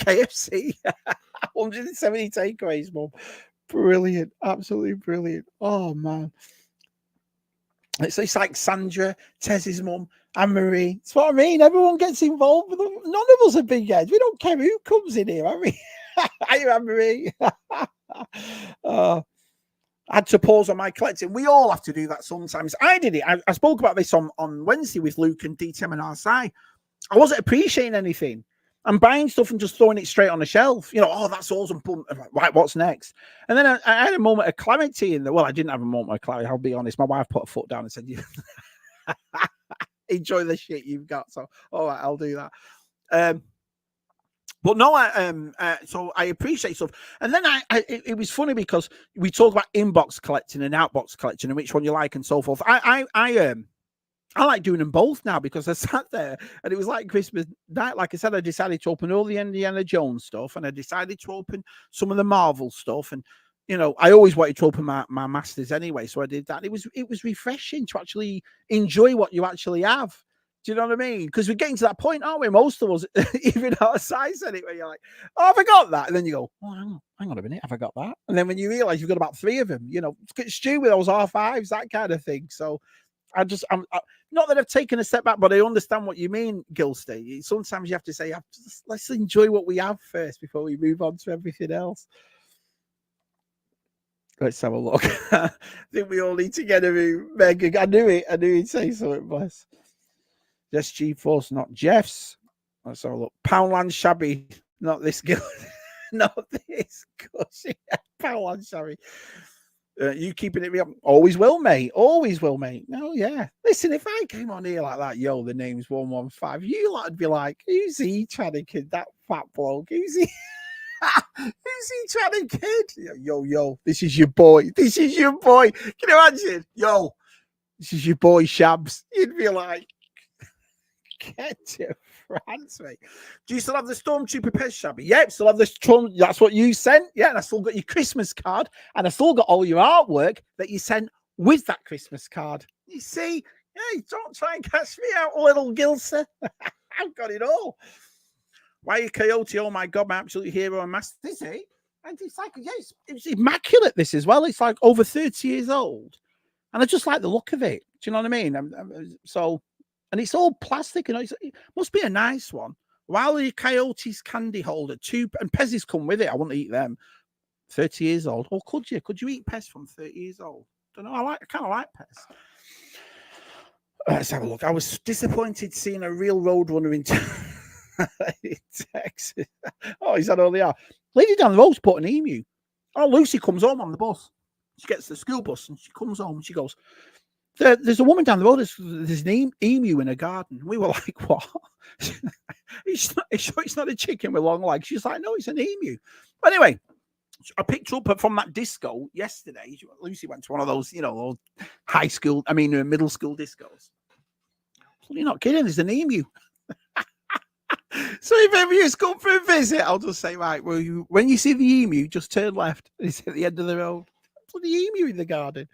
KFC. 170 takeaways, mum. Brilliant, absolutely brilliant. Oh man, it's like Sandra, Tez's mum, Anne Marie. That's what I mean. Everyone gets involved with them. None of us are big heads. We don't care who comes in here. Are we? Are you, Anne Marie? I had to pause on my collecting. We all have to do that sometimes. I did it. I spoke about this on Wednesday with Luke and DTM and RSI. I wasn't appreciating anything. I'm buying stuff and just throwing it straight on the shelf. You know, oh, that's awesome. Right, what's next? And then I had a moment of clarity in the... Well, I didn't have a moment of clarity, I'll be honest. My wife put a foot down and said, enjoy the shit you've got. So, all right, I'll do that. But no, so I appreciate stuff. And then it was funny because we talk about inbox collecting and outbox collecting and which one you like and so forth. I like doing them both now because I sat there and it was like Christmas night. Like I said, I decided to open all the Indiana Jones stuff, and I decided to open some of the Marvel stuff. And, you know, I always wanted to open my masters anyway. So I did that. It was refreshing to actually enjoy what you actually have. Do you know what I mean? Because we're getting to that point, aren't we? Most of us, even our size anyway, you're like, oh, I forgot that. And then you go, oh, hang on a minute, have I got that? And then when you realize you've got about 3 of them, you know, stew with those R5s, that kind of thing. So I'm not that I've taken a step back, but I understand what you mean, Gilsty. Sometimes you have to say, let's enjoy what we have first before we move on to everything else. Let's have a look. I think we all need to get a room. Meg, I knew it. I knew he'd say something, bless. Just G-Force, not Jeff's. Let's have a look. Poundland Shabby, not this girl. Not this. Poundland Shabby. You keeping it real? Always will, mate. Always will, mate. No, yeah. Listen, if I came on here like that, yo, the name's 115, you lot would be like, who's he trying to kid? That fat bloke. Who's he? Who's he trying to kid? Yo, this is your boy. This is your boy. Can you imagine? Yo, this is your boy Shabs. You'd be like, get to France, mate. Do you still have the Stormtrooper Pez, Shabby? Yep, still have the Storm. That's what you sent. Yeah, and I still got your Christmas card, and I still got all your artwork that you sent with that Christmas card. You see? Hey, don't try and catch me out, little Gilser. I've got it all. Why are you Coyote? Oh my God, my absolute hero and master. Is he? And it's like, yeah, it's immaculate, this as well. It's like over 30 years old. And I just like the look of it. Do you know what I mean? So... And it's all plastic, you know. It must be a nice one. While the Coyotes candy holder, 2, and Pez's come with it. I want to eat them. 30 years old. Or could you? Could you eat Pez from 30 years old? Don't know. I kind of like Pez. Let's have a look. I was disappointed seeing a real roadrunner in Texas. Oh, he's had all the hour. Lady down the road's put an emu. Oh, Lucy comes home on the bus. She gets the school bus and she comes home and she goes, There's a woman down the road. There's an emu in a garden. We were like, what? It's not a chicken with long legs. She's like, no, it's an emu. But anyway, I picked up from that disco yesterday. Lucy went to one of those, those middle school discos. You're not kidding. There's an emu. So if ever you come for a visit, I'll just say, right, well, when you see the emu, just turn left. It's at the end of the road. Put the emu in the garden.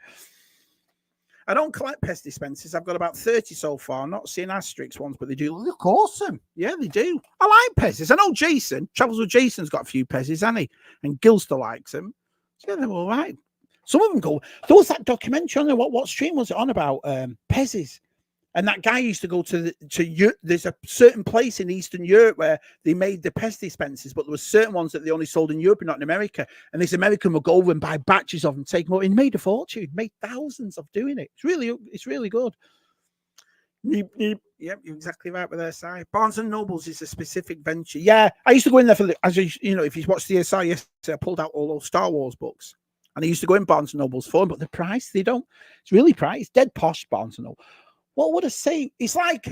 I don't collect pest dispensers. I've got about 30 so far. I'm not seeing Asterix ones, but they do look awesome. Yeah, they do. I like pests. I know Jason. Travels with Jason's got a few pests, hasn't he? And Gilster likes them. So yeah, they're all right. Some of them go. There was that documentary on there. What stream was it on about pests? And that guy used to go to there's a certain place in Eastern Europe where they made the pest dispensers, but there were certain ones that they only sold in Europe and not in America. And this American would go over and buy batches of them, take them out, and made a fortune, made thousands of doing it. It's really good. Yep, you're exactly right with their side. Barnes and Nobles is a specific venture. Yeah, I used to go in there if you watched the SI yesterday, I pulled out all those Star Wars books. And I used to go in Barnes and Nobles for them, but the price, it's really priced. Dead posh Barnes and Nobles. What would I say? It's like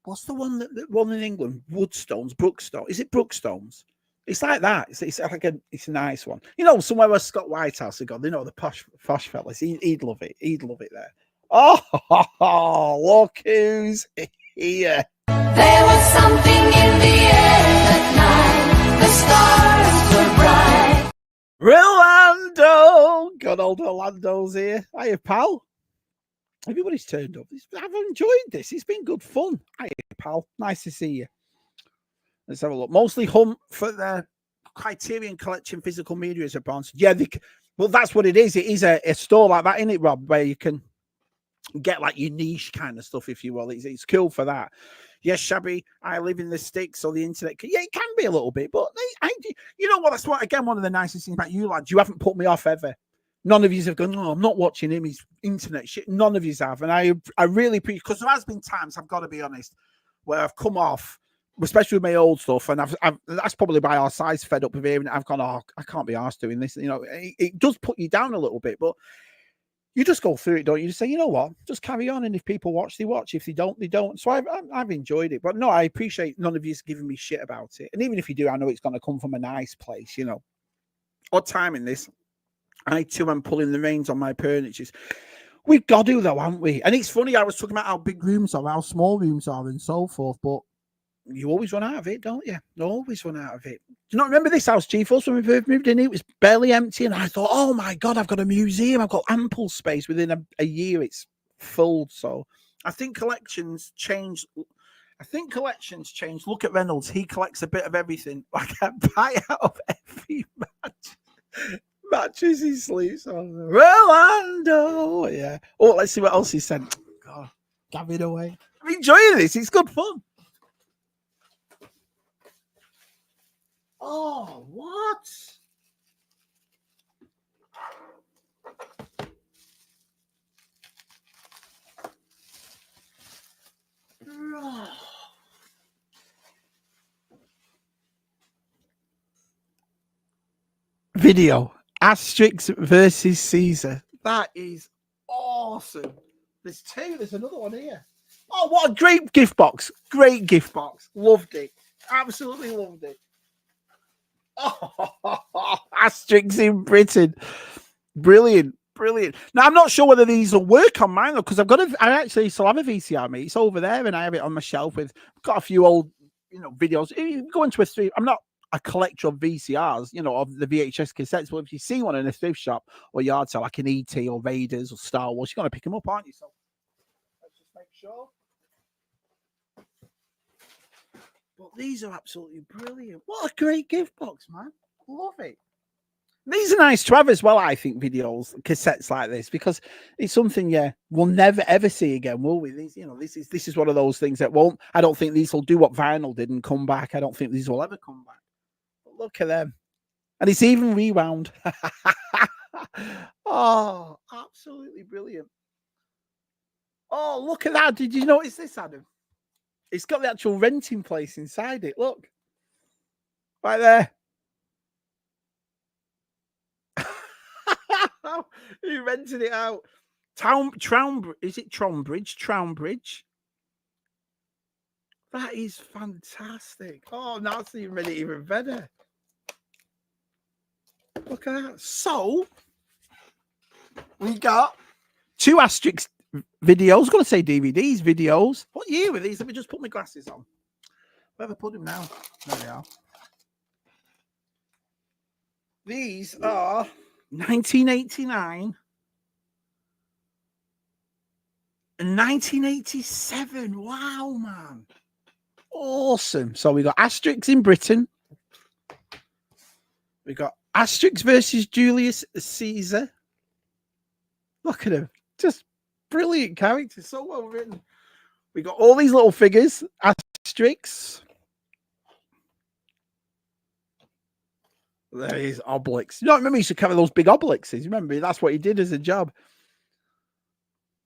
what's the one one in England? Woodstones, Brookstones. Is it Brookstones? It's like that. It's a nice one. Somewhere where Scott Whitehouse had gone. The posh fellas. He'd love it. He'd love it there. Oh, look who's here. There was something in the air that night. The stars were bright. Rolando. God, old Orlando's here. Hiya, pal. Everybody's turned up. I've enjoyed this. It's been good fun. Hi, pal. Nice to see you. Let's have a look. Mostly hunt for the Criterion Collection physical media as a Barnes. Yeah, well, that's what it is. It is a store like that, isn't it, Rob? Where you can get like your niche kind of stuff, if you will. It's cool for that. Yes, Shabby, I live in the sticks or the internet. Yeah, it can be a little bit, but you know what? That's one of the nicest things about you lads. You haven't put me off ever. None of you have gone, no, I'm not watching him. He's internet shit. None of you have. And I really appreciate, because there has been times, I've got to be honest, where I've come off, especially with my old stuff. And that's probably by our size fed up with hearing it. I've gone, I can't be arsed doing this. It does put you down a little bit, but you just go through it, don't you? Just say, you know what, just carry on. And if people watch, they watch. If they don't, they don't. So I've enjoyed it. But no, I appreciate none of you giving me shit about it. And even if you do, I know it's going to come from a nice place, Odd time in this. I too am pulling the reins on my purchases. We've got to, though, haven't we? And it's funny, I was talking about how big rooms are, how small rooms are, and so forth, but you always run out of it, don't you? You always run out of it. Do you not remember this house, Chief? Also, when we first moved in, it was barely empty, and I thought, oh my God, I've got a museum. I've got ample space. Within a year, it's full. So I think collections change. Look at Reynolds. He collects a bit of everything. I can buy out of every matches he sleeps on. Rolando. Yeah. Oh, let's see what else he sent. God, give it away. I'm enjoying this. It's good fun. Oh, what? Video. Asterix versus Caesar. That is awesome. There's two. There's another one here. Oh, what a great gift box. Great gift box. Loved it. Absolutely loved it. Oh, Asterix in Britain. Brilliant. Now, I'm not sure whether these will work on mine, though, because I actually still have a VCR, mate. It's over there, and I have it on my shelf with got a few old, videos. You go into a stream. I'm not a collector of VCRs, of the VHS cassettes. But if you see one in a thrift shop or yard sale, like an ET or Raiders or Star Wars, you're going to pick them up, aren't you? So let's just make sure. But these are absolutely brilliant. What a great gift box, man. Love it. These are nice to have as well, I think, videos, cassettes like this, because it's something, we'll never, ever see again, will we? These, this is one of those things that won't, I don't think these will do what vinyl did and come back. I don't think these will ever come back. But look at them. And it's even rewound. Oh, absolutely brilliant. Oh, look at that. Did you notice this, Adam? It's got the actual renting place inside it. Look. Right there. He rented it out. Is it Trombridge? Trombridge. That is fantastic. Oh, now it's even better. Look at that. So we got 2 Asterix videos. I was going to say DVDs, videos. What year were these? Let me just put my glasses on. Where have I put them now? There they are. These are 1989 and 1987. Wow, man. Awesome. So we got Asterix in Britain. We got Asterix versus Julius Caesar. Look at him. Just brilliant characters. So well written. We got all these little figures. Asterix. There is Obelix. You know, remember he used to carry those big Obelixes. Remember, that's what he did as a job.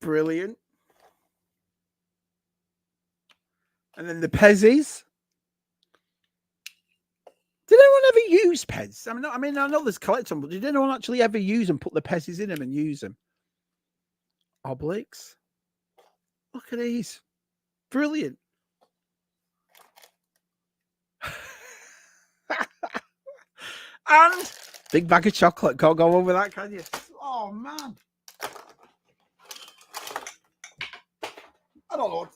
Brilliant. And then the Pezzies. Did anyone ever use Pez? I mean, I know there's collect them, but did anyone actually ever use them, put the Pezzies in them and use them? Obelix. Look at these. Brilliant. And big bag of chocolate. Can't go over that, can you? Oh, man. I don't know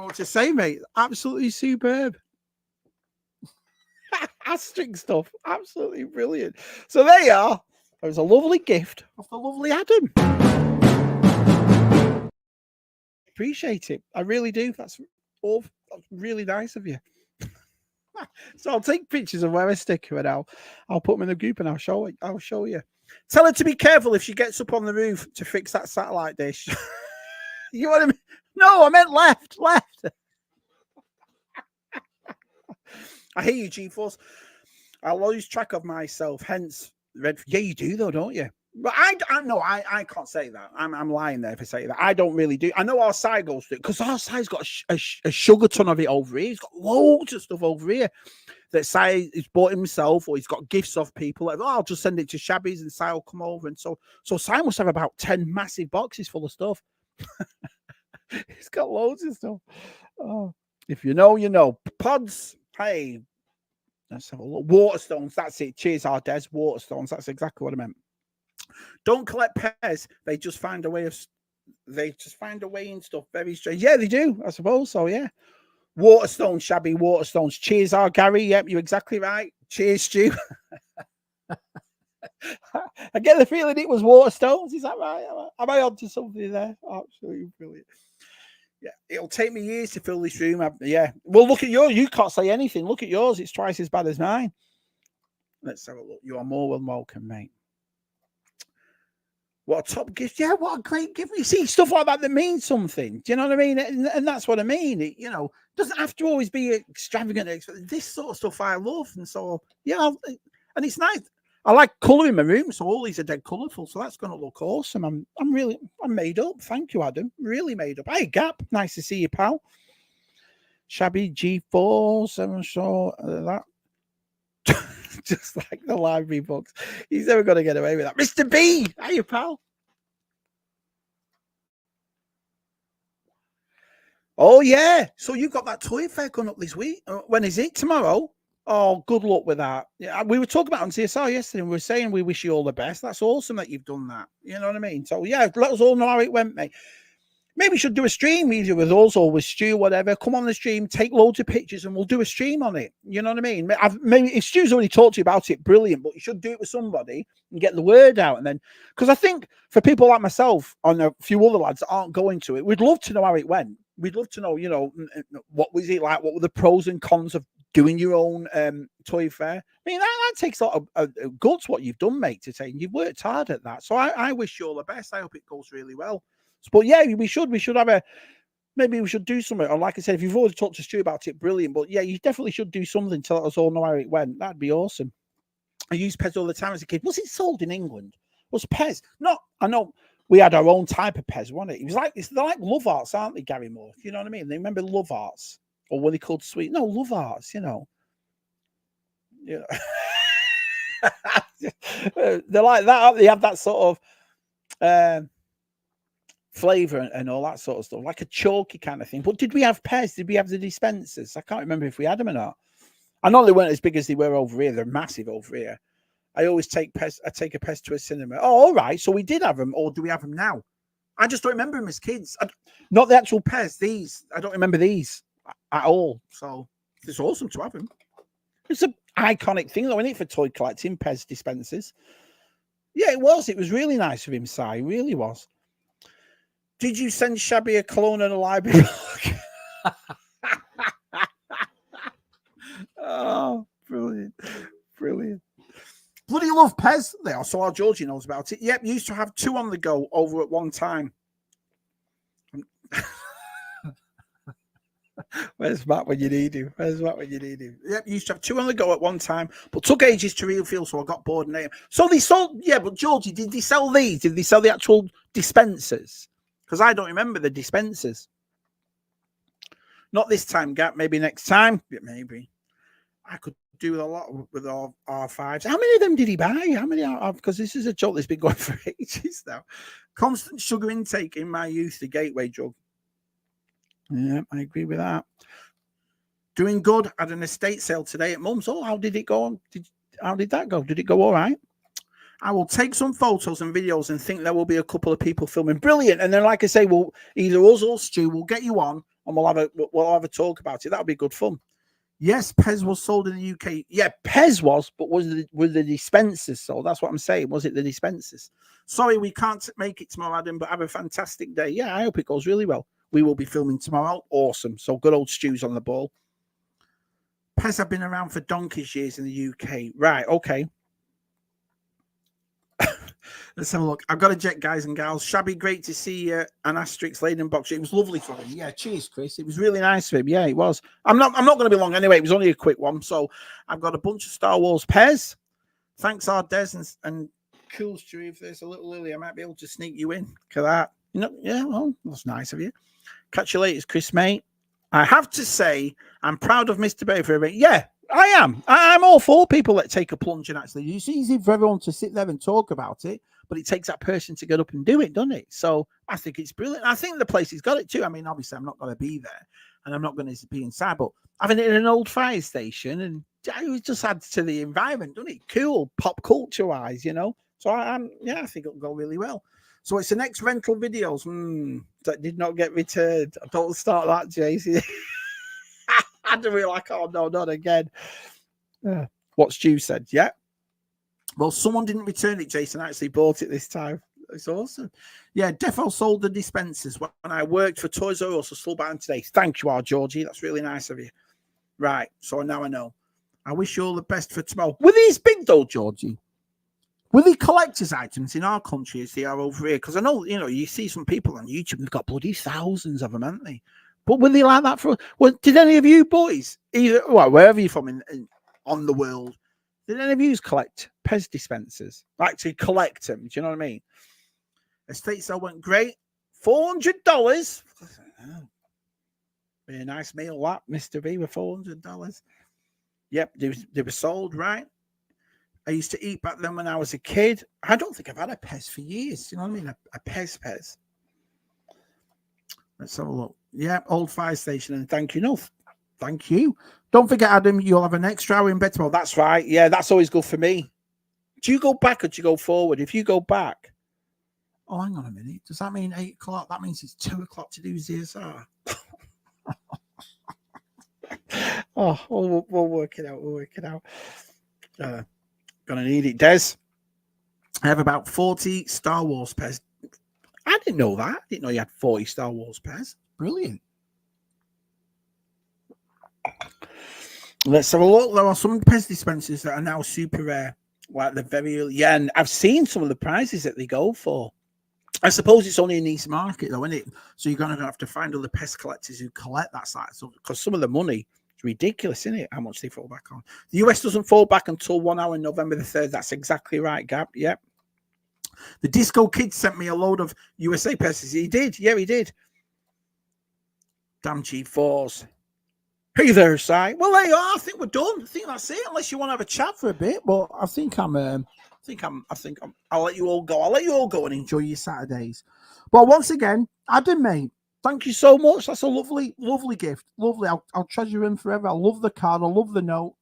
what to say, mate. Absolutely superb. Asterix stuff. Absolutely brilliant. So there you are. It was a lovely gift of the lovely Adam. Appreciate it. I really do. That's really nice of you. So I'll take pictures of where I stick her and I'll put them in the group and I'll show you. Tell her to be careful if she gets up on the roof to fix that satellite dish. You want to? No, I meant left. I hear you, G-Force. I'll lose track of myself. Hence, red. Yeah, you do though, don't you? But I can't say that. I'm lying there if I say that. I don't really do. I know our side goes through because our side's got a sugar ton of it over here. He's got loads of stuff over here that Si has bought himself, or he's got gifts off people. Like, I'll just send it to Shabby's and Si will come over. And so Si must have about 10 massive boxes full of stuff. He's got loads of stuff. Oh, if you know, you know. Pods. Hey, let's have a look. Waterstones. That's it. Cheers, Ardes. Waterstones. That's exactly what I meant. Don't collect Pez. They just find a way in stuff. Very strange. Yeah, they do. I suppose so. Yeah. Waterstones, Shabby. Waterstones. Cheers, Gary. Yep, you're exactly right. Cheers, Stu. I get the feeling it was Waterstones. Is that right? Am I onto something there? Absolutely brilliant. Yeah, it'll take me years to fill this room. Yeah. Well, look at yours. You can't say anything. Look at yours. It's twice as bad as mine. Let's have a look. You are more than welcome, mate. What a top gift. Yeah, what a great gift. You see, stuff like that means something. Do you know what I mean? And that's what I mean. It, doesn't have to always be extravagant. This sort of stuff I love. And so, yeah, and it's nice. I like colouring my room, so all these are dead colourful. So that's going to look awesome. I'm made up. Thank you, Adam. Really made up. Hey, Gap. Nice to see you, pal. Shabby G4, 7 short. That. Just like the library books. He's never going to get away with that. Mr. B. Hey, pal. Oh, yeah. So you've got that toy fair coming up this week. When is it? Tomorrow? Oh, good luck with that. Yeah, we were talking about on CSR yesterday, and we were saying we wish you all the best. That's awesome that you've done that. You know what I mean? So, yeah, let us all know how it went, mate. Maybe we should do a stream either with us or with Stu, whatever. Come on the stream, take loads of pictures, and we'll do a stream on it. You know what I mean? Maybe if Stu's already talked to you about it, brilliant. But you should do it with somebody and get the word out. And then, because I think for people like myself and a few other lads that aren't going to it, we'd love to know how it went. We'd love to know, what was it like? What were the pros and cons of doing your own toy fair? I mean, that takes a lot of guts what you've done, mate, to say. You've worked hard at that. So I wish you all the best. I hope it goes really well. But yeah, we should have maybe we should do something. Or like I said, if you've already talked to Stu about it, brilliant. But yeah, you definitely should do something to let us all know how it went. That'd be awesome. I used Pez all the time as a kid. Was it sold in England? Was Pez? No, I know we had our own type of Pez, wasn't it? It was like they're like Love Arts, aren't they, Gary Moore? You know what I mean? They remember Love Arts, or were they called Sweet? No, Love Arts. Yeah. They're like that. They have that sort of. flavour and all that sort of stuff, like a chalky kind of thing. But did we have Pez? Did we have the dispensers? I can't remember if we had them or not. I know they weren't as big as they were over here. They're massive over here. I always take Pez. I take a Pez to a cinema. Oh, all right. So we did have them, or do we have them now? I just don't remember them as kids. Not the actual Pez. These. I don't remember these at all. So it's awesome to have them. It's an iconic thing, though, isn't it, for toy collecting, Pez dispensers? Yeah, it was. It was really nice of him, Si. It really was. Did you send Shabby a clone and a library book? Oh, brilliant. Brilliant. Bloody love Pez. They are. So our Georgie knows about it. Yep, used to have 2 on the go over at one time. Where's Matt when you need him? Where's Matt when you need him? Yep, used to have 2 on the go at one time, but took ages to refill, so I got bored and ate them. So they sold, yeah, but Georgie, did they sell these? Did they sell the actual dispensers? Because I don't remember the dispensers. Not this time, Gap. Maybe next time. Yeah, maybe. I could do a lot with all R5s. How many of them did he buy? How many? Because this is a joke that's been going for ages now. Constant sugar intake in my youth, the gateway drug. Yeah, I agree with that. Doing good. Had an estate sale today at Mum's. Oh, how did it go? How did that go? Did it go all right? I will take some photos and videos and think there will be a couple of people filming. Brilliant. And then, like I say, we'll either us or Stu will get you on and we'll have a talk about it. That'll be good fun. Yes, Pez was sold in the UK. Yeah, Pez was, but were the dispensers sold? That's what I'm saying. Was it the dispensers? Sorry, we can't make it tomorrow, Adam, but have a fantastic day. Yeah, I hope it goes really well. We will be filming tomorrow. Awesome. So good old Stu's on the ball. Pez have been around for donkey's years in the UK. Right, okay. Let's have a look. I've got a jet, guys and gals. Shabby, great to see you. An asterisk laden box. It was lovely for him. Yeah, cheers, Chris. It was really nice of him. Yeah, it was. I'm not going to be long anyway. It was only a quick one. So I've got a bunch of Star Wars Pez. Thanks, our Des and cool, Stu. If there's a little Lily, I might be able to sneak you in. Look at that. You know, yeah, well, that's nice of you. Catch you later, Chris, mate. I have to say, I'm proud of Mr. Bay for it. Yeah, I am. I'm all for people that take a plunge and actually. It's easy for everyone to sit there and talk about it, but it takes that person to get up and do it, doesn't it? So I think it's brilliant. I think the place has got it too. I mean, obviously, I'm not going to be there and I'm not going to be inside, but having it in an old fire station and it just adds to the environment, doesn't it? Cool, pop culture wise, you know. So I think it'll go really well. So it's the next rental videos that did not get returned. Don't start that, JC. I don't really like, oh no, not again. What Stu said, yeah. Well, someone didn't return it, Jason. I actually bought it this time. It's awesome. Yeah, Defo sold the dispensers when I worked for Toys R Us. I sold by today. Thank you, Georgie. That's really nice of you. Right, so now I know. I wish you all the best for tomorrow. Were these big though, Georgie? Were they collector's items in our country as they are over here? Because I know, you know, you see some people on YouTube, they've got bloody thousands of them, haven't they? But were they like that for? Well, did any of you boys, either wherever you're from on the world, did any of you collect Pez dispensers? Like to collect them? Do you know what I mean? Estate sale went great. $400. Be a nice meal, that Mr. B, with $400. Yep, they were sold, right? I used to eat back then when I was a kid. I don't think I've had a Pez for years. You know what I mean? A Pez. Let's have a look. Yeah, old fire station. And thank you. No, thank you. Don't forget, Adam, you'll have an extra hour in bed tomorrow. That's right. Yeah, that's always good for me. Do you go back or do you go forward? If you go back. Oh, hang on a minute. Does that mean 8 o'clock? That means it's 2 o'clock to do ZSR. We'll work it out. We'll work it out. Gonna need it, Des. I have about 40 Star Wars Pez. I didn't know that. I didn't know you had 40 Star Wars Pez. Brilliant. Let's have a look. There are some Pez dispensers that are now super rare, like the very early. Yeah, and I've seen some of the prices that they go for. I suppose it's only a niche market, though, isn't it? So you're going to have to find other Pez collectors who collect that side. So, because some of the money is ridiculous, isn't it? How much they fall back on. The US doesn't fall back until 1 hour, November the 3rd. That's exactly right, Gab. Yep. The Disco Kid sent me a load of USA Pez's. He did. Yeah, he did. Damn G4s. Hey there, Si. Well, there you are. I think we're done. I think that's it. Unless you want to have a chat for a bit. But I think I'm I'll let you all go. I'll let you all go and enjoy your Saturdays. But once again, Adam, mate, thank you so much. That's a lovely, lovely gift. Lovely. I'll treasure him forever. I love the card. I love the note.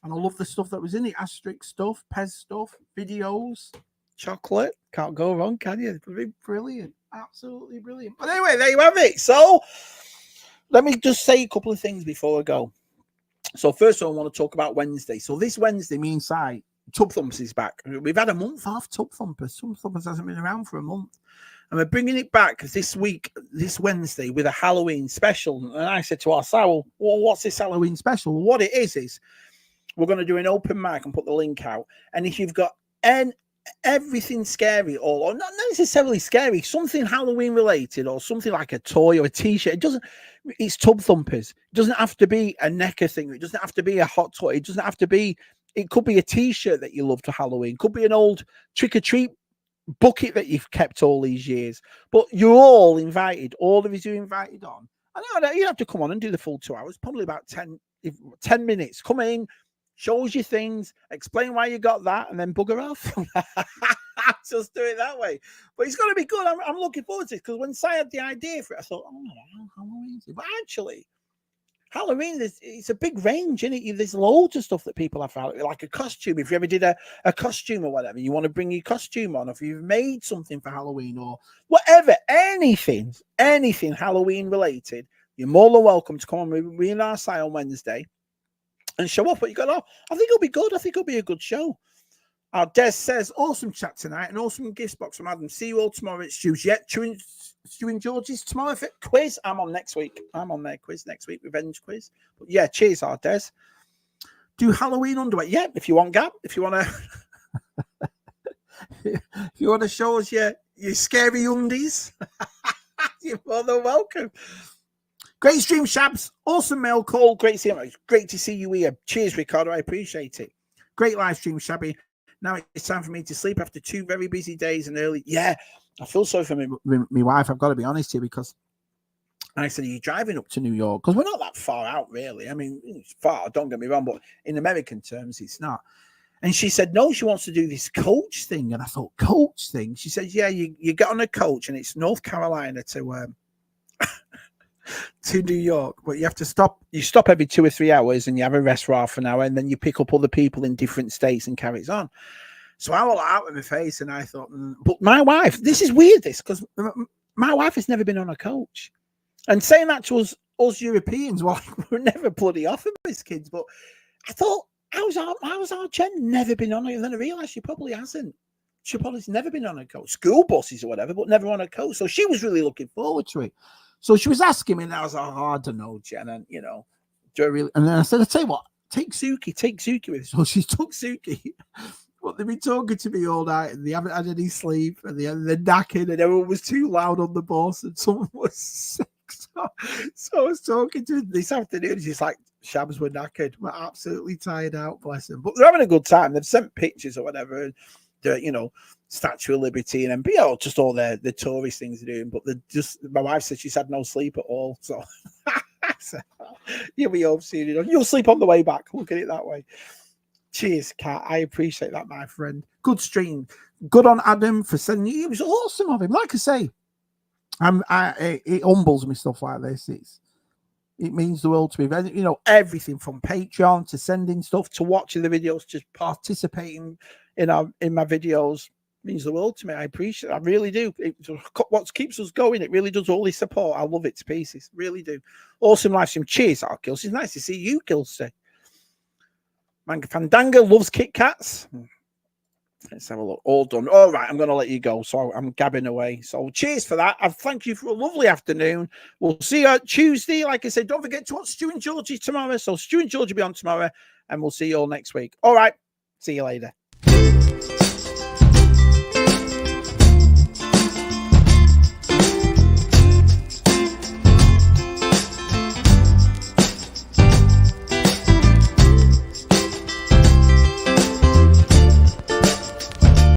And I love the stuff that was in it. Asterisk stuff, Pez stuff, videos, chocolate. Can't go wrong, can you? Brilliant. Absolutely brilliant. But anyway, there you have it. So let me just say a couple of things before I go. So first of all, I want to talk about Wednesday. So this Wednesday, me and Si, Tub Thumpers is back. We've had a month off Tub Thumpers. Tub Thumpers hasn't been around for a month. And we're bringing it back this week, this Wednesday, with a Halloween special. And I said to our Si, well, what's this Halloween special? Well, what it is we're going to do an open mic and put the link out. And if you've got everything scary or not necessarily scary, something Halloween related or something like a toy or a t-shirt, it's Tub Thumpers. It doesn't have to be a necker thing. It doesn't have to be a hot toy. It doesn't have to be, it could be a t-shirt that you love to Halloween. It could be an old trick-or-treat bucket that you've kept all these years. But you're all invited. All of you invited on. I know you have to come on and do the full 2 hours, probably about 10 minutes. Come in, show us your things, explain why you got that, and then bugger off. Just do it that way. But it's going to be good. I'm looking forward to it because when Si had the idea for it, I thought, Halloween. But actually, Halloween, it's a big range, isn't it? There's loads of stuff that people have for like a costume. If you ever did a costume or whatever, you want to bring your costume on, or if you've made something for Halloween or whatever, anything Halloween related, you're more than welcome to come on with me and our Si on Wednesday and show up what you got on. I think it'll be good. I think it'll be a good show. Our Des says, awesome chat tonight, an awesome gift box from Adam. See you all tomorrow at Stu's. Yeah, Stu and George's tomorrow for quiz. I'm on next week. I'm on their quiz next week, revenge quiz. But yeah, cheers, our Des. Do Halloween underwear. Yeah, if you want, Gab. If you want to show us your scary undies, you're more than welcome. Great stream, Shabs. Awesome mail call. Great to see you here. Cheers, Ricardo. I appreciate it. Great live stream, Shabby. Now it's time for me to sleep after 2 very busy days and early. Yeah, I feel sorry for my wife. I've got to be honest here because I said, are you driving up to New York? Because we're not that far out, really. I mean, it's far, don't get me wrong, but in American terms, it's not. And she said, no, she wants to do this coach thing. And I thought, coach thing? She said, yeah, you get on a coach and it's North Carolina to New York, but you have to stop. You stop every 2 or 3 hours and you have a rest for half an hour and then you pick up other people in different states and carries on. So I was out of my face and I thought, but my wife, this is weird, because my wife has never been on a coach. And saying that to us Europeans, well, we're never bloody often as kids, but I thought, how's our Jen never been on it? And then I realised she probably hasn't. She probably's never been on a coach, school buses or whatever, but never on a coach. So she was really looking forward to it. So she was asking me, and I was like, I don't know, Jen, and do I really? And then I said, I tell you what, take Suki with us. So she took Suki. But they've been talking to me all night, and they haven't had any sleep, and they're knackered, and everyone was too loud on the bus, and someone was sick. So I was talking to them this afternoon, and she's like, Shabs were knackered. We're absolutely tired out, bless them. But they're having a good time. They've sent pictures or whatever, and Statue of Liberty and just all the tourist things they're doing. But my wife said she's had no sleep at all. So you'll be home soon. You'll sleep on the way back. Look at it that way. Cheers, Kat. I appreciate that, my friend. Good stream. Good on Adam for sending you. It was awesome of him. Like I say, it humbles me, stuff like this. It means the world to me. Everything from Patreon to sending stuff to watching the videos, just participating in my videos means the world to me. I appreciate it. I really do. It's what keeps us going. It really does. All this support. I love it to pieces. Really do. Awesome live stream. Cheers, our Kills. It's nice to see you, Kilsey. Manga Fandango loves Kit Kats. Let's have a look. All done. All right, I'm going to let you go. So I'm gabbing away. So cheers for that. I thank you for a lovely afternoon. We'll see you Tuesday. Like I said, don't forget to watch Stu and Georgie tomorrow. So Stu and Georgie will be on tomorrow, and we'll see you all next week. All right. See you later.